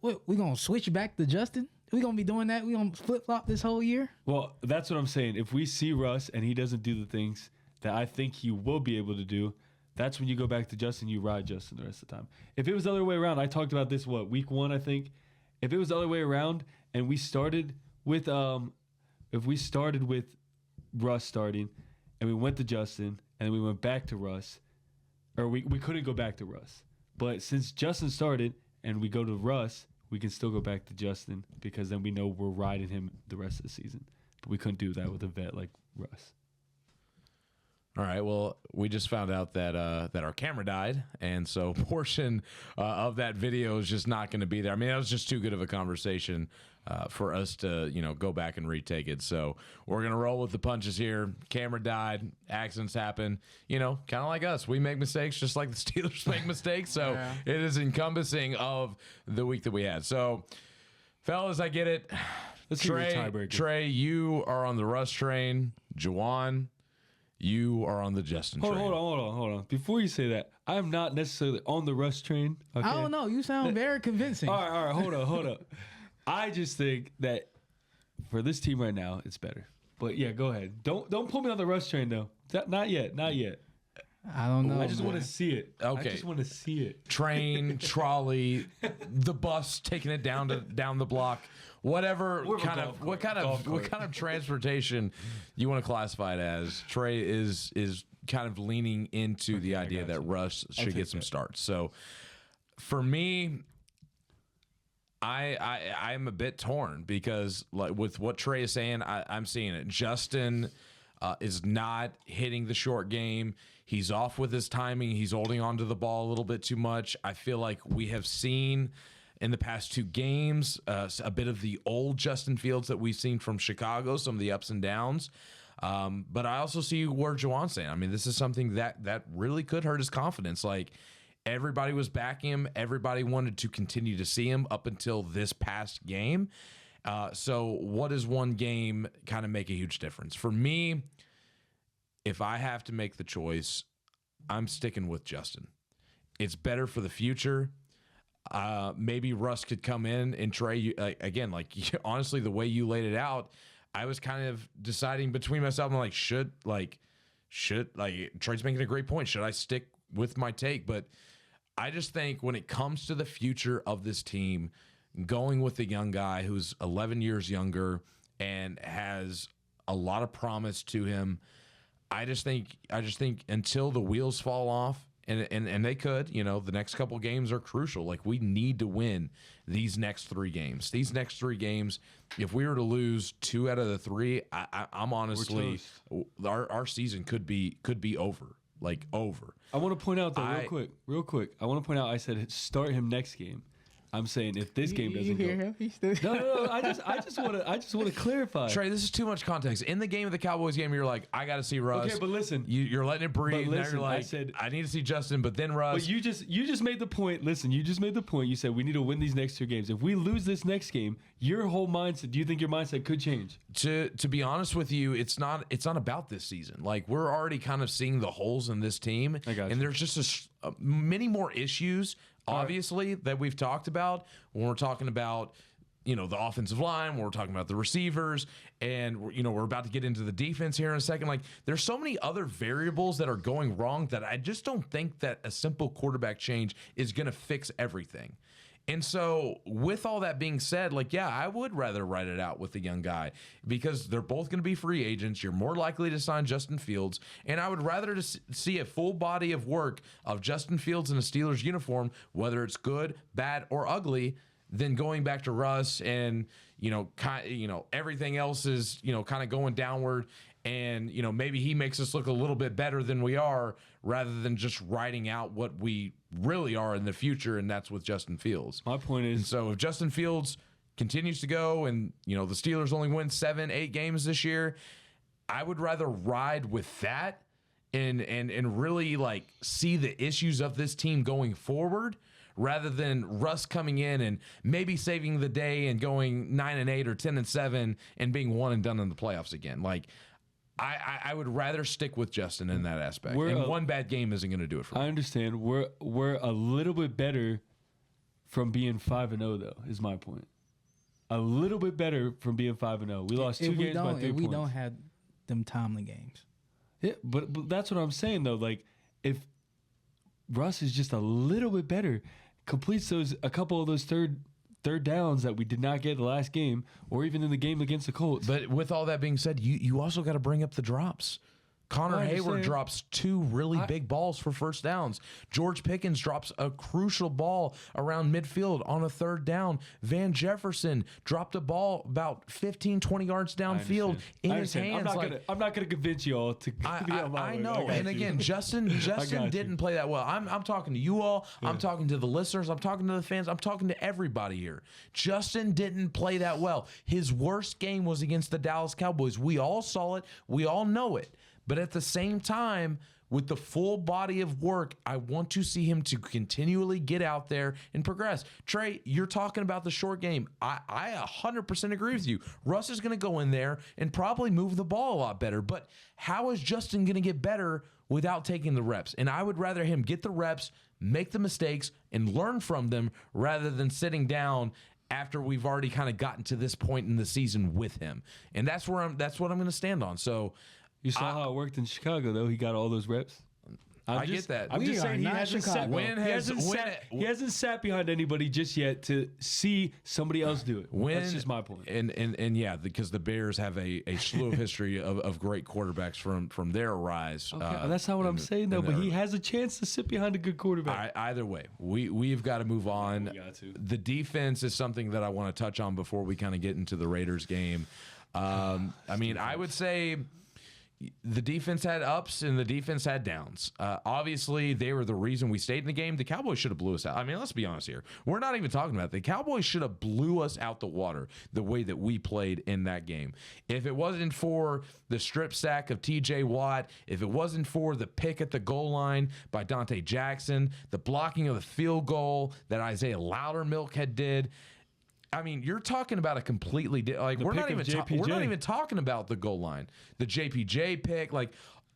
what we going to switch back to Justin? We going to be doing that? We going to flip-flop this whole year? Well, that's what I'm saying. If we see Russ and he doesn't do the things that I think he will be able to do, that's when you go back to Justin, you ride Justin the rest of the time. If it was the other way around, I talked about this, week 1, I think. If it was the other way around and we started with Russ starting and we went to Justin and then we went back to Russ, or we couldn't go back to Russ. But since Justin started and we go to Russ, we can still go back to Justin because then we know we're riding him the rest of the season. But we couldn't do that with a vet like Russ. All right. Well, we just found out that our camera died, and so a portion of that video is just not going to be there. I mean, that was just too good of a conversation for us to go back and retake it. So we're gonna roll with the punches here. Camera died. Accidents happen. Kind of like us. We make mistakes just like the Steelers make mistakes. So Yeah. It is encompassing of the week that we had. So, fellas, I get it. Let's see your tiebreaker. Trey, you are on the Russ train. Jawuan, you are on the Justin train. Hold on. Before you say that, I am not necessarily on the Russ train. Okay? I don't know. You sound very convincing. All right. Hold up. I just think that for this team right now, it's better. But yeah, go ahead. Don't put me on the Russ train though. Not yet. I don't know. I just want to see it. Okay. I just want to see it. Train, trolley, the bus taking it down the block, what kind of transportation you want to classify it as. Trey is kind of leaning into the idea that Russ should get some starts. So for me, I'm a bit torn because like with what Trey is saying, I'm seeing it. Justin is not hitting the short game. He's off with his timing. He's holding onto the ball a little bit too much. I feel like we have seen in the past 2 games a bit of the old Justin Fields that we've seen from Chicago, some of the ups and downs. But I also see where Jawuan's saying. I mean, this is something that really could hurt his confidence. Like, everybody was backing him. Everybody wanted to continue to see him up until this past game. So what does one game kind of make a huge difference? For me, if I have to make the choice, I'm sticking with Justin. It's better for the future. Maybe Russ could come in and Trey, again, like honestly, the way you laid it out, I was kind of deciding between myself. I'm like, should Trey's making a great point. Should I stick with my take? But I just think when it comes to the future of this team, going with a young guy who's 11 years younger and has a lot of promise to him, I just think until the wheels fall off, and they could, the next couple games are crucial. Like, we need to win these next 3 games. These next 3 games, if we were to lose 2 out of the 3, I'm honestly, our season could be over. Like, over. I want to point out though, real quick. I want to point out. I said start him next game. I'm saying if this game doesn't you hear go, him? He's still no. I just want to clarify. Trey, this is too much context. In the game of the Cowboys game, you're like, I got to see Russ. Okay, but listen, you're letting it breathe. But listen, now you're like, I need to see Justin, but then Russ. But you just made the point. Listen, you just made the point. You said we need to win these next 2 games. If we lose this next game, your whole mindset. Do you think your mindset could change? To be honest with you, it's not about this season. Like, we're already kind of seeing the holes in this team, I got you. and there's just many more issues obviously, that we've talked about when we're talking about, the offensive line, when we're talking about the receivers, and, we're about to get into the defense here in a second. Like, there's so many other variables that are going wrong that I just don't think that a simple quarterback change is going to fix everything. And so with all that being said, I would rather write it out with the young guy because they're both going to be free agents. You're more likely to sign Justin Fields. And I would rather see a full body of work of Justin Fields in a Steelers uniform, whether it's good, bad, or ugly, than going back to Russ and, everything else is, kind of going downward. And, maybe he makes us look a little bit better than we are rather than just writing out what we really are in the future, and that's with Justin Fields. My point is... And so if Justin Fields continues to go and, the Steelers only win 7-8 games this year, I would rather ride with that and really, see the issues of this team going forward rather than Russ coming in and maybe saving the day and going 9-8 or 10-7 and being one and done in the playoffs again. I would rather stick with Justin in that aspect. One bad game isn't going to do it for me. I understand. We're a little bit better from being 5-0, though, is my point. A little bit better from being 5-0. We lost 2 games by 3 points. If we don't have them Tomlin games. Yeah, but that's what I'm saying, though. If Russ is just a little bit better, completes a couple of those third downs that we did not get the last game or even in the game against the Colts. But with all that being said, you also got to bring up the drops. Connor Hayward drops 2 really big balls for first downs. George Pickens drops a crucial ball around midfield on a 3rd down. Van Jefferson dropped a ball about 15, 20 yards downfield in his hands. I'm not gonna convince you all to be on my I know. And again, Justin didn't play that well. I'm talking to you all. Yeah. I'm talking to the listeners. I'm talking to the fans. I'm talking to everybody here. Justin didn't play that well. His worst game was against the Dallas Cowboys. We all saw it. We all know it. But at the same time, with the full body of work, I want to see him to continually get out there and progress. Trey, you're talking about the short game. I 100% agree with you. Russ is going to go in there and probably move the ball a lot better. But how is Justin going to get better without taking the reps? And I would rather him get the reps, make the mistakes, and learn from them rather than sitting down after we've already kind of gotten to this point in the season with him. And that's what I'm going to stand on. So you saw how it worked in Chicago, though. He got all those reps. I get that. I'm just saying he hasn't sat behind anybody just yet to see somebody else do it. That's just my point. And yeah, because the Bears have a slew of history of great quarterbacks from their rise. Okay, that's not what I'm saying, though. But he has a chance to sit behind a good quarterback. Either way, we've got to move on. We got to. The defense is something that I want to touch on before we kind of get into the Raiders game. I would say the defense had ups and the defense had downs. Obviously, they were the reason we stayed in the game. The Cowboys should have blew us out. I mean, let's be honest here. We're not even talking about it. The Cowboys should have blew us out the water the way that we played in that game. If it wasn't for the strip sack of T.J. Watt, if it wasn't for the pick at the goal line by Dante Jackson, the blocking of the field goal that Isaiah Loudermilk had did, I mean, you're talking about a completely we're not even talking about the goal line, the JPJ pick,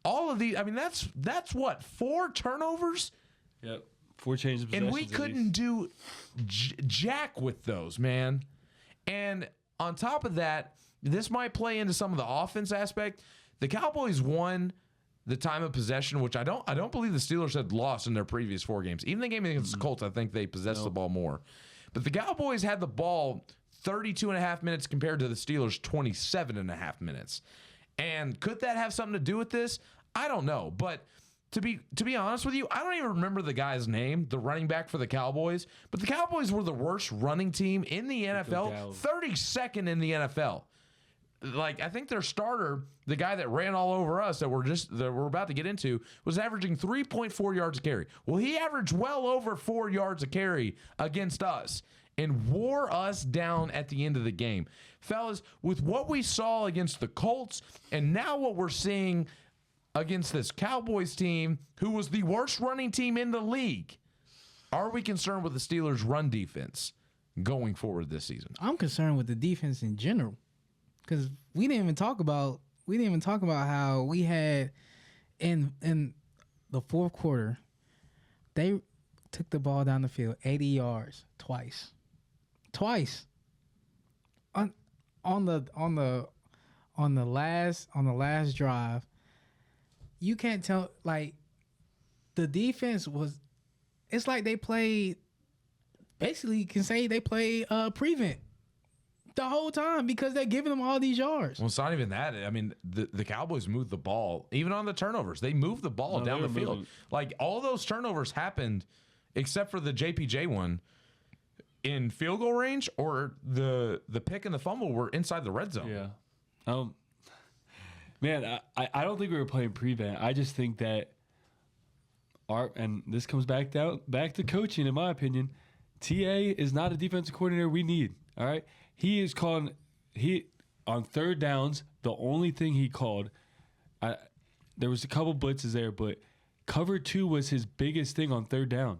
all of these. I mean, that's what 4 turnovers. Yep, 4 changes of possession, and we couldn't do jack with those, man. And on top of that, this might play into some of the offense aspect. The Cowboys won the time of possession, which I don't believe the Steelers had lost in their previous 4 games. Even the game against the Colts, I think they possessed the ball more. But the Cowboys had the ball 32.5 minutes compared to the Steelers' 27.5 minutes. And could that have something to do with this? I don't know. But to be honest with you, I don't even remember the guy's name, the running back for the Cowboys. But the Cowboys were the worst running team in the NFL, 32nd in the NFL. I think their starter, the guy that ran all over us that we're about to get into, was averaging 3.4 yards a carry. Well, he averaged well over 4 yards a carry against us and wore us down at the end of the game. Fellas, with what we saw against the Colts and now what we're seeing against this Cowboys team, who was the worst running team in the league, are we concerned with the Steelers' run defense going forward this season? I'm concerned with the defense in general. Because we didn't even talk about how we had in the fourth quarter, they took the ball down the field 80 yards twice. On the last drive. You can't tell, like, the defense was, it's like they played, basically you can say they played prevent the whole time because they're giving them all these yards. Well, it's not even that. I mean, the Cowboys moved the ball, even on the turnovers. They moved the ball down the field. Moving. Like, all those turnovers happened, except for the JPJ one, in field goal range, or the pick and the fumble were inside the red zone. Yeah. Man, I don't think we were playing prevent. I just think that and this comes back to coaching, in my opinion. TA is not a defensive coordinator we need. All right. He is calling on third downs. The only thing he called, there was a couple blitzes there, but cover 2 was his biggest thing on third down.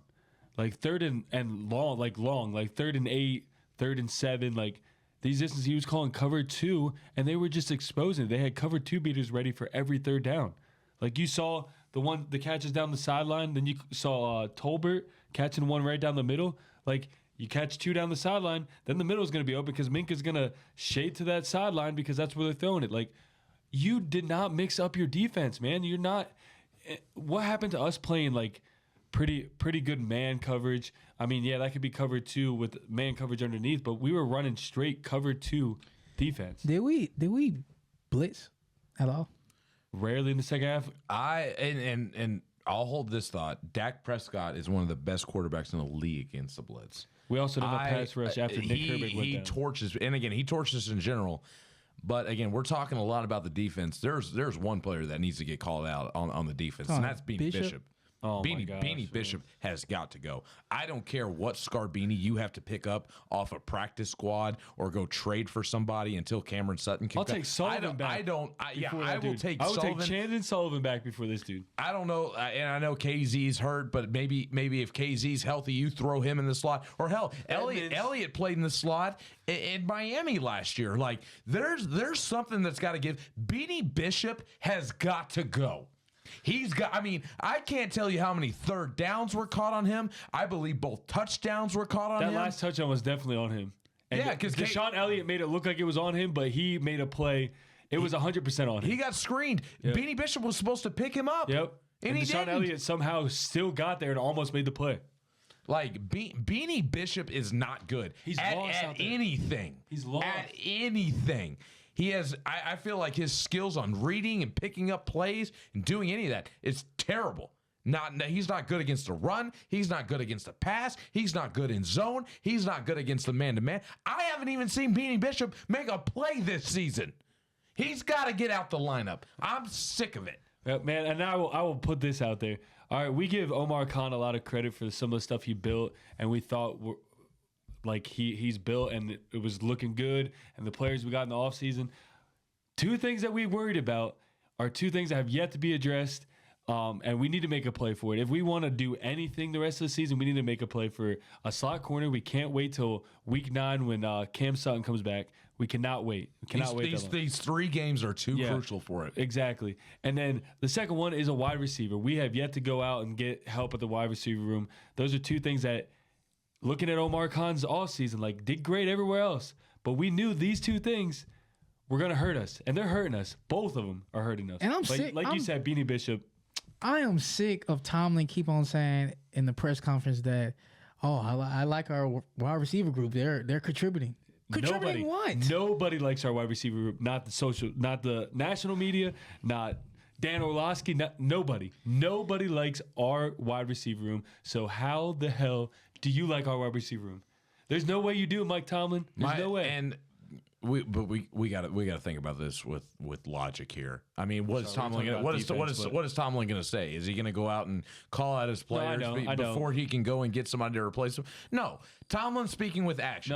Like third and long, like 3rd and 8, 3rd and 7, like these distances he was calling cover 2, and they were just exposing it. They had cover 2 beaters ready for every third down. Like you saw the catches down the sideline, then you saw Tolbert catching one right down the middle. Like, you catch 2 down the sideline, then the middle is going to be open because Minka's going to shade to that sideline because that's where they're throwing it. Like, you did not mix up your defense, man. You're not. What happened to us playing like pretty good man coverage? I mean, yeah, that could be cover 2 with man coverage underneath, but we were running straight cover 2 defense. Did we blitz at all? Rarely in the second half. And I'll hold this thought. Dak Prescott is one of the best quarterbacks in the league against the blitz. We also don't have pass rush after Nick Herbig went down. Torches, and again, he torches in general. But again, we're talking a lot about the defense. There's one player that needs to get called out on the defense, and that's Beanie Bishop. Oh Beanie Bishop has got to go. I don't care what Scarbini you have to pick up off a practice squad or go trade for somebody until Cameron Sutton can. I'll take Sullivan back. I will take I would Sullivan. take Chandon Sullivan back before this dude. I don't know, and I know KZ's hurt, but maybe if KZ's healthy, you throw him in the slot. Or hell, Elliott played in the slot in Miami last year. Like, there's something that's got to give. Beanie Bishop has got to go. I can't tell you how many third downs were caught on him. I believe both touchdowns were caught on him. That last touchdown was definitely on him. And yeah, because Deshaun Elliott made it look like it was on him, but he made a play. It was 100% on him. He got screened. Yep. Beanie Bishop was supposed to pick him up. Yep. And Deshaun Elliott somehow still got there and almost made the play. Like, Beanie Bishop is not good. He's at lost out there. Anything. He's lost. At anything. He has, I feel like his skills on reading and picking up plays and doing any of that is terrible. He's not good against the run. He's not good against the pass. He's not good in zone. He's not good against the man-to-man. I haven't even seen Beanie Bishop make a play this season. He's got to get out the lineup. I'm sick of it. Man, and I will put this out there. All right, we give Omar Khan a lot of credit for some of the stuff he built, and we thought like he's built and it was looking good, and the players we got in the offseason. 2 things that we worried about are 2 things that have yet to be addressed, and we need to make a play for it. If we want to do anything the rest of the season, we need to make a play for a slot corner. We can't wait till week 9 when Cam Sutton comes back. We cannot wait. We cannot wait. These 3 games are too crucial for it. Exactly. And then the second one is a wide receiver. We have yet to go out and get help at the wide receiver room. Those are 2 things that, looking at Omar Khan's offseason, like, did great everywhere else. But we knew these 2 things were going to hurt us. And they're hurting us. Both of them are hurting us. And I'm sick. Like you said, Beanie Bishop. I am sick of Tomlin keep on saying in the press conference that, I like our wide receiver group. They're contributing. Contributing what? Nobody likes our wide receiver group. Not the national media, not Dan Orlovsky, nobody. Nobody likes our wide receiver room. So how the hell do you like our wide receiver room? There's no way you do, Mike Tomlin. There's no way. And we got to think about this with logic here. I mean, what is Tomlin going to say? Is he going to go out and call out his players before he can go and get somebody to replace him? No, Tomlin's speaking with action.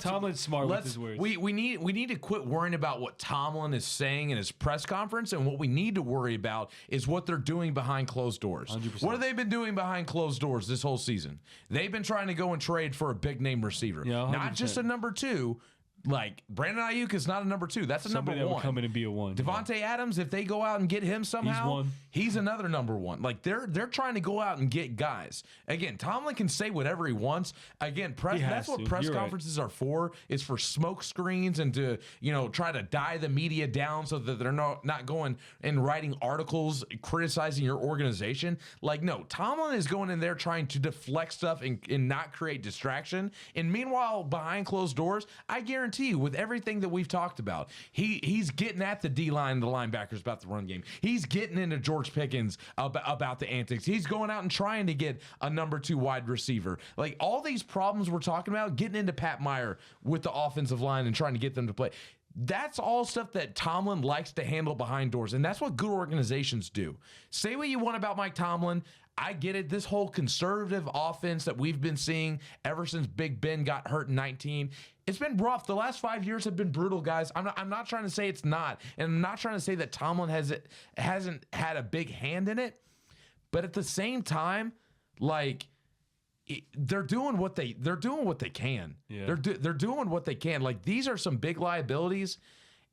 Tomlin's smart with his words. We need to quit worrying about what Tomlin is saying in his press conference, and what we need to worry about is what they're doing behind closed doors. 100%. What have they been doing behind closed doors this whole season? They've been trying to go and trade for a big name receiver, Yeah, not just a number 2. Like, Brandon Ayuk is not a number 2. That's a Somebody number that 1. would come in and be a 1. Devontae Adams, if they go out and get him somehow, he's another number 1. Like, they're trying to go out and get guys. Again, Tomlin can say whatever he wants. Again, that's what press conferences are for, is for smoke screens and to, try to die the media down so that they're not going and writing articles criticizing your organization. Like, no, Tomlin is going in there trying to deflect stuff and not create distraction. And meanwhile, behind closed doors, I guarantee you, with everything that we've talked about, he's getting at the D-line and the linebackers about the run game. He's getting into George Pickens about the antics. He's going out and trying to get a number 2 wide receiver. Like, all these problems we're talking about, getting into Pat Meyer with the offensive line and trying to get them to play. That's all stuff that Tomlin likes to handle behind doors, and that's what good organizations do. Say what you want about Mike Tomlin. I get it. This whole conservative offense that we've been seeing ever since Big Ben got hurt in 19, it's been rough. The last 5 years have been brutal, guys. I'm not trying to say it's not, and I'm not trying to say that Tomlin hasn't had a big hand in it. But at the same time, like, they're doing what they can. Yeah. They're doing what they can. Like, these are some big liabilities,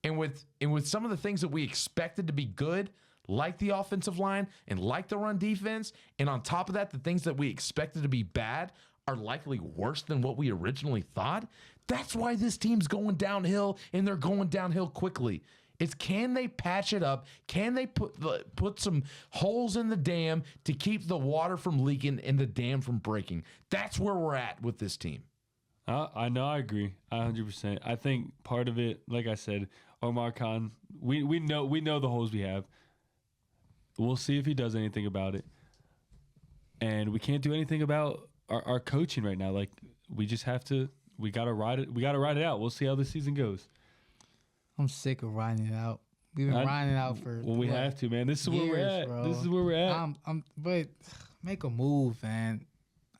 and with some of the things that we expected to be good, like the offensive line and like the run defense, and on top of that, the things that we expected to be bad are likely worse than what we originally thought. That's why this team's going downhill, and they're going downhill quickly. It's, can they patch it up? Can they put some holes in the dam to keep the water from leaking and the dam from breaking? That's where we're at with this team. I know, I agree 100%. I think part of it, like I said, Omar Khan, we know the holes we have. We'll see if he does anything about it. And we can't do anything about our coaching right now. Like, we just have to, we gotta ride it out. We'll see how the season goes. I'm sick of riding it out. We've been riding it out for we have to, man. This is where we're at. Bro. This is where we're at. But make a move, man.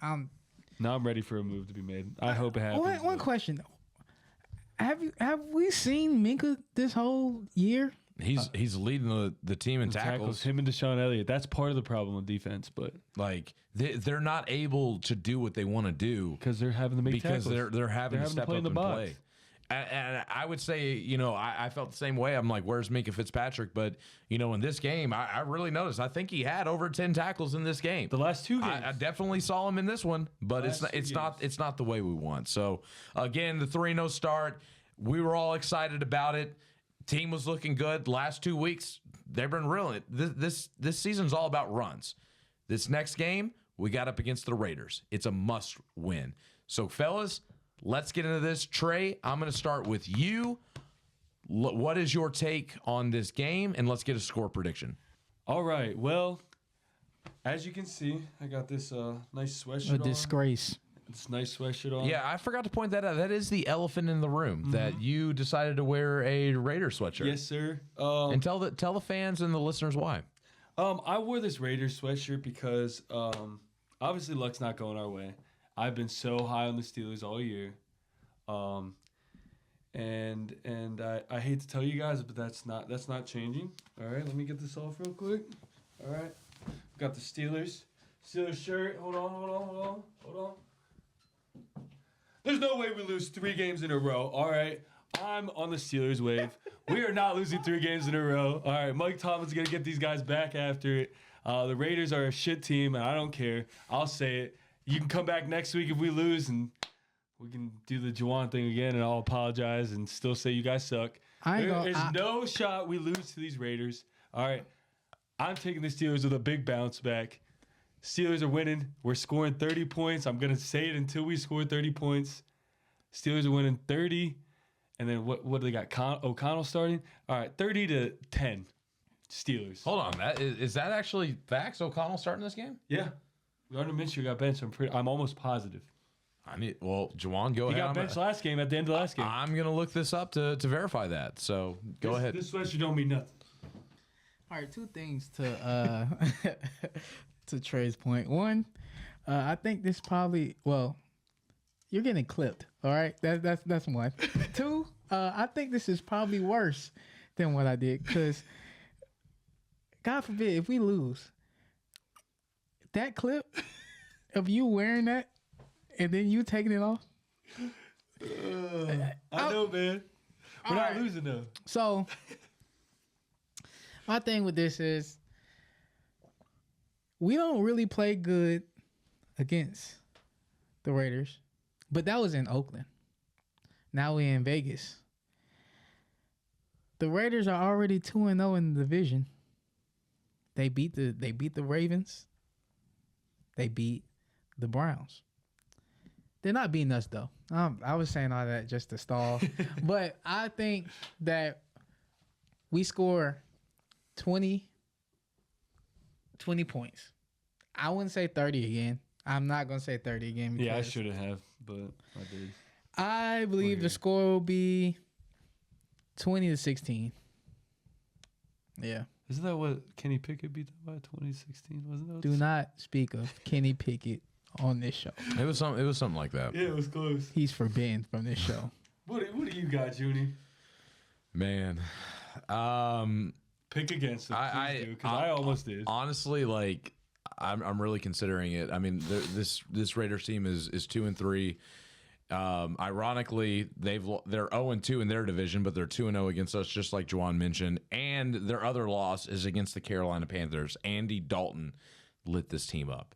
Now I'm ready for a move to be made. I hope it happens. One question. Have we seen Minka this whole year? He's leading the team in tackles. Him and Deshaun Elliott. That's part of the problem with defense, but like they're not able to do what they want to do because they're having to make tackles. Because they're having to step up and play. And I would say, I felt the same way. I'm like, where's Minka Fitzpatrick? But, in this game, I really noticed. I think he had over 10 tackles in this game. The last 2 games. I definitely saw him in this one, but it's not the way we want. So, again, the 3-0 start, we were all excited about it. Team was looking good. Last 2 weeks, they've been real. This season's all about runs. This next game, we got up against the Raiders. It's a must win. So, fellas, let's get into this. Trey, I'm going to start with you. What is your take on this game? And let's get a score prediction. All right. Well, as you can see, I got this nice sweatshirt on. A disgrace. This nice sweatshirt on. Yeah, I forgot to point that out. That is the elephant in the room, that you decided to wear a Raider sweatshirt. Yes, sir. And tell the fans and the listeners why. I wore this Raiders sweatshirt because obviously luck's not going our way. I've been so high on the Steelers all year. And I hate to tell you guys, but that's not changing. All right, let me get this off real quick. All right. Got the Steelers shirt. Hold on. There's no way we lose 3 games in a row. All right. I'm on the Steelers wave. We are not losing 3 games in a row. All right. Mike Tomlin's going to get these guys back after it. The Raiders are a shit team, and I don't care. I'll say it. You can come back next week if we lose, and we can do the Jawuan thing again, and I'll apologize and still say you guys suck. There's no shot we lose to these Raiders. All right. I'm taking the Steelers with a big bounce back. Steelers are winning. We're scoring 30 points. I'm going to say it until we score 30 points. Steelers are winning 30. And then what do they got? O'Connell starting? All right, 30-10 Steelers. Hold on. Is that actually facts? O'Connell starting this game? Yeah. Gardner Minshew got benched. I'm almost positive. Jawuan, go ahead. He got benched last game at the end of the last game. I'm going to look this up to verify that. So go ahead. This sweatshirt don't mean nothing. All right, 2 things to to Trey's point. One, I think this probably you're getting clipped. All right, that's one. 2, I think this is probably worse than what I did because, God forbid, if we lose, that clip of you wearing that and then you taking it off, I know, man. We're not right. losing though. So, my thing with this is we don't really play good against the Raiders, but that was in Oakland. Now we're in Vegas. The Raiders are already 2-0 in the division. They beat the Ravens. They beat the Browns. They're not beating us though. I was saying all that just to stall, but I think that we score 20 points. I wouldn't say 30 again. I'm not gonna say 30 again. Yeah, I shouldn't have, but I did. I believe the score will be 20-16. Yeah. Isn't that what Kenny Pickett beat them by 2016? Wasn't that? Do not speak of Kenny Pickett on this show. It was something like that. Yeah, it was close. He's forbidden from this show. What do you got, Junnie? Man, Pick against him, because I almost did. Honestly, like I'm really considering it. I mean, this Raiders team is 2-3. Ironically, they're 0-2 in their division, but they're 2-0 against us, just like Jawuan mentioned. And their other loss is against the Carolina Panthers. Andy Dalton lit this team up.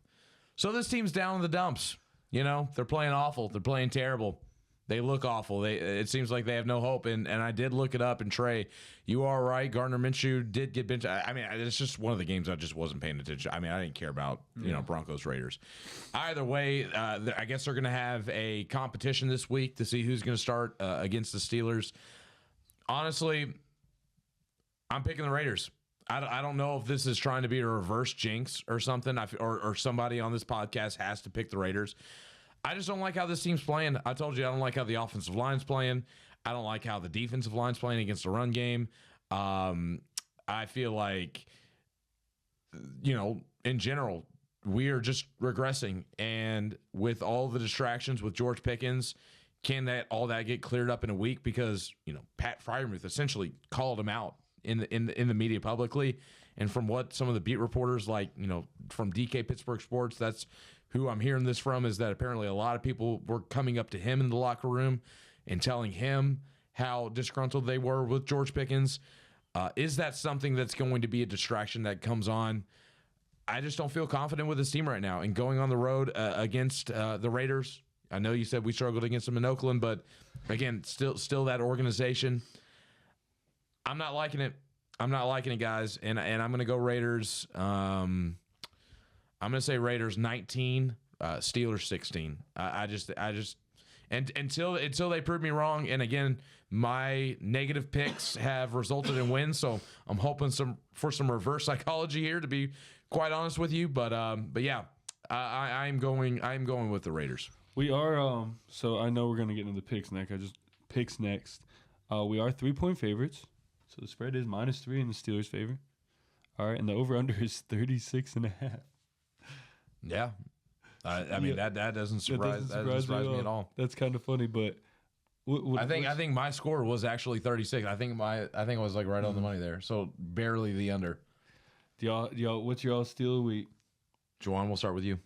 So this team's down in the dumps. You know, they're playing awful. They're playing terrible. They look awful. It seems like they have no hope. And I did look it up. And Trey, you are right. Gardner Minshew did get benched. I mean, it's just one of the games I just wasn't paying attention. I mean, I didn't care about Broncos Raiders. Either way, I guess they're going to have a competition this week to see who's going to start against the Steelers. Honestly, I'm picking the Raiders. I don't know if this is trying to be a reverse jinx or something, or somebody on this podcast has to pick the Raiders. I just don't like how this team's playing. I told you I don't like how the offensive line's playing. I don't like how the defensive line's playing against the run game. I feel like, in general, we are just regressing. And with all the distractions with George Pickens, can all that get cleared up in a week? Because, Pat Freiermuth essentially called him out in the media publicly. And from what some of the beat reporters, from DK Pittsburgh Sports, that's who I'm hearing this from, is that apparently a lot of people were coming up to him in the locker room and telling him how disgruntled they were with George Pickens. Is that something that's going to be a distraction that comes on? I just don't feel confident with this team right now. And going on the road against the Raiders, I know you said we struggled against them in Oakland, but again, still that organization. I'm not liking it. I'm not liking it, guys. And I'm going to go Raiders. I'm going to say Raiders 19, Steelers 16. I just until they prove me wrong. And again, my negative picks have resulted in wins, so I'm hoping for some reverse psychology here, to be quite honest with you. But yeah, I'm going with the Raiders. We are. So I know we're going to get into the picks next. We are 3-point favorites. So the spread is -3 in the Steelers' favor. All right, and the over/under is 36.5. Yeah, I mean that doesn't surprise me at all. That's kind of funny, but I think my score was actually 36. I think it was like right on the money there, so barely the under. Y'all, what's your steal of the week? Jawuan, we'll start with you.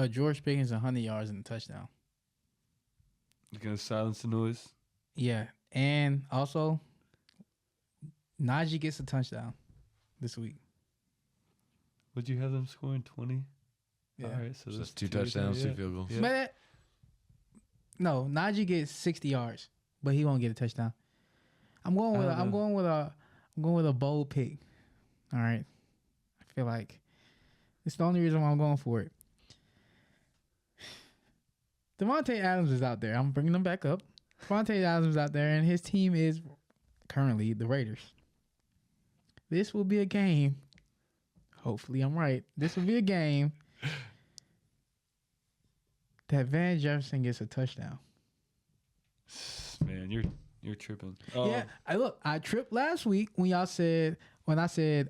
George Pickens 100 yards and a touchdown. You're gonna silence the noise. Yeah, and also Najee gets a touchdown this week. Would you have them scoring 20? Yeah. All right, so that's 2 touchdowns, 2 field goals. Yeah. But no, Najee gets 60 yards, but he won't get a touchdown. I'm going with a bold pick. All right, I feel like it's the only reason why I'm going for it. Devontae Adams is out there. I'm bringing him back up. Devontae Adams is out there, and his team is currently the Raiders. This will be a game. Hopefully I'm right. This will be a game that Van Jefferson gets a touchdown. Man, you're tripping. Yeah, I tripped last week when I said,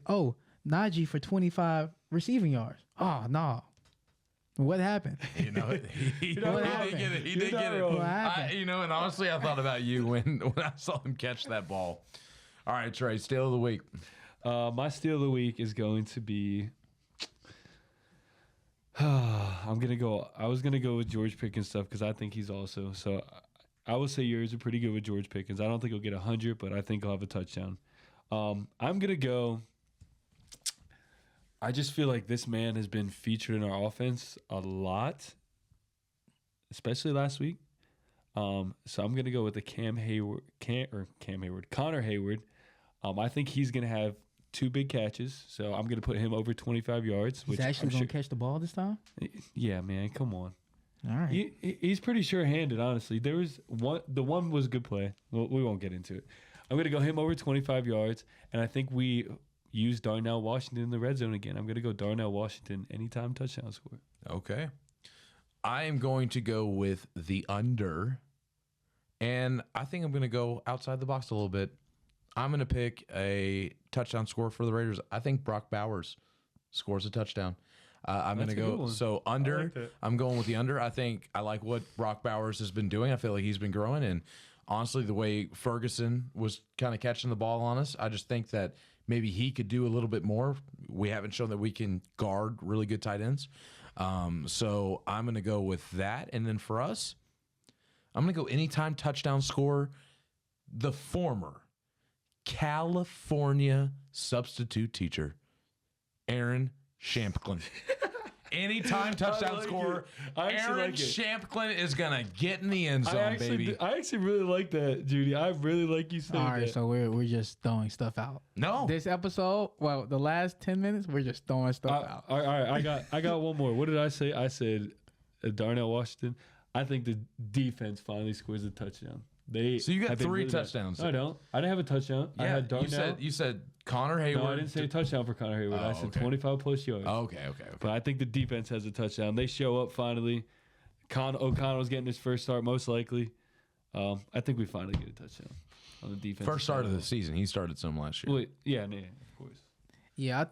oh, Najee for 25 receiving yards. Oh, no. What happened? He did get it. He did get it. What happened? And honestly, I thought about you when I saw him catch that ball. All right, Trey, steal of the week. My steal of the week is going to be. I was gonna go with George Pickens stuff because I think he's also. So I will say yours are pretty good with George Pickens. I don't think he'll get 100, but I think he'll have a touchdown. I'm going to go. I just feel like this man has been featured in our offense a lot, especially last week. So I'm going to go with the Connor Hayward. I think he's going to have 2 big catches, so I'm going to put him over 25 yards. He's actually going to catch the ball this time? Yeah, man, come on. All right. He's pretty sure-handed, honestly. There was one. The one was a good play. Well, we won't get into it. I'm going to go him over 25 yards, and I think we use Darnell Washington in the red zone again. I'm going to go Darnell Washington anytime touchdown score. Okay. I am going to go with the under, and I think I'm going to go outside the box a little bit. I'm going to pick a touchdown score for the Raiders. I think Brock Bowers scores a touchdown. I'm going to go so under. I'm going with the under. I like what Brock Bowers has been doing. I feel like he's been growing, and honestly, the way Ferguson was kind of catching the ball on us, I just think that maybe he could do a little bit more. We haven't shown that we can guard really good tight ends. So I'm going to go with that. And then for us, I'm going to go anytime touchdown score, the former California substitute teacher, Aaron Shampklin. Anytime touchdown scorer, Aaron Shampklin is going to get in the end zone, baby. I actually really like that, Judy. I really like you saying that. All right, so we're just throwing stuff out. No. This episode, well, the last 10 minutes, we're just throwing stuff out. All right, I got one more. What did I say? I said Darnell Washington. I think the defense finally scores a touchdown. So you got 3 touchdowns. No, I don't. I didn't have a touchdown. Yeah, I had Darnell. You said Connor Hayward. No, I didn't say touchdown for Connor Hayward. I said 25 plus yards. Okay. But I think the defense has a touchdown. They show up finally. O'Connell's getting his first start, most likely. I think we finally get a touchdown on the defense. First start of the season. He started some last year. Well, yeah, of course. Yeah,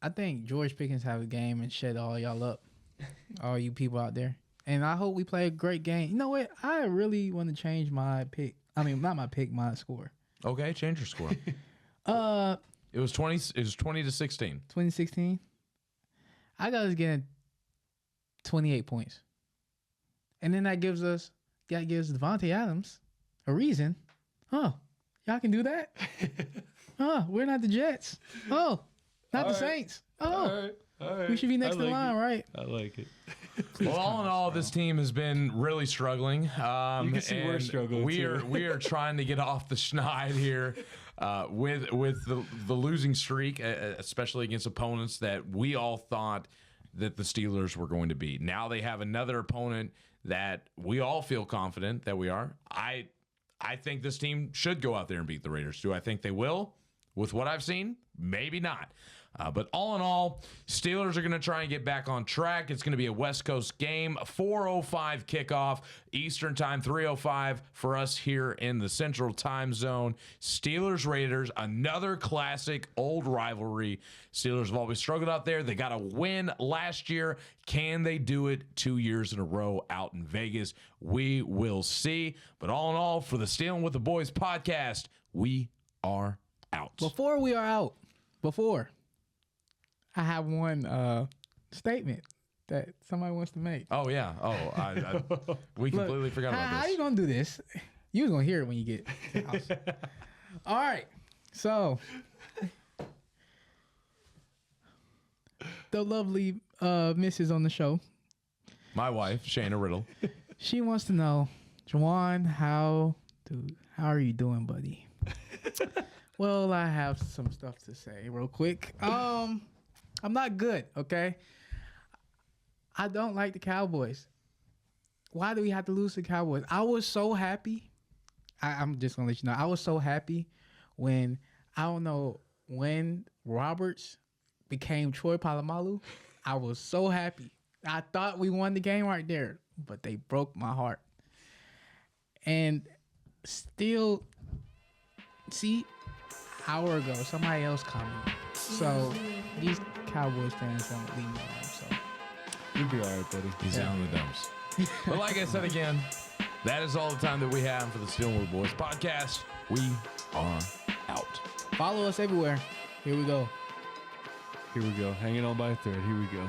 I think George Pickens have a game and shut all y'all up, all you people out there. And I hope we play a great game. You know what? I really want to change my pick. I mean, not my pick, my score. Okay, change your score. It was 20 to 16. 2016. I got us getting 28 points. And then that gives Devontae Adams a reason. Oh, y'all can do that? Oh, we're not the Jets. Oh, not the Saints. Oh, all right. We should be next in line, right? I like it. Well, all in all, this team has been really struggling. You can see we're struggling. We are trying to get off the schneid here with the losing streak, especially against opponents that we all thought that the Steelers were going to beat. Now they have another opponent that we all feel confident that we are. I think this team should go out there and beat the Raiders. Do I think they will? With what I've seen, maybe not. But all in all, Steelers are going to try and get back on track. It's going to be a West Coast game, 4:05 kickoff, Eastern time, 3:05 for us here in the Central Time Zone. Steelers Raiders, another classic old rivalry. Steelers have always struggled out there. They got a win last year. Can they do it 2 years in a row out in Vegas? We will see. But all in all, for the Stealing with the Boys podcast, we are out. Before we are out, I have one statement that somebody wants to make. Oh, yeah. Oh, we completely forgot about this. How you going to do this? You're going to hear it when you get to the house. All right. So, the lovely missus on the show. My wife, Shayna Riddle. She wants to know, Jawuan, how are you doing, buddy? Well, I have some stuff to say real quick. I'm not good, okay? I don't like the Cowboys. Why do we have to lose to the Cowboys? I was so happy. I'm just going to let you know. I was so happy when, I don't know, when Roberts became Troy Polamalu. I was so happy. I thought we won the game right there, but they broke my heart. And still, see, hour ago, somebody else commented. So these Cowboys fans won't leave me alone. So you'll be all right, buddy. He's out in the dumps. But like I said again, that is all the time that we have for the Stealing with the Boys podcast. We are out. Follow us everywhere. Here we go. Hanging on by a thread. Here we go.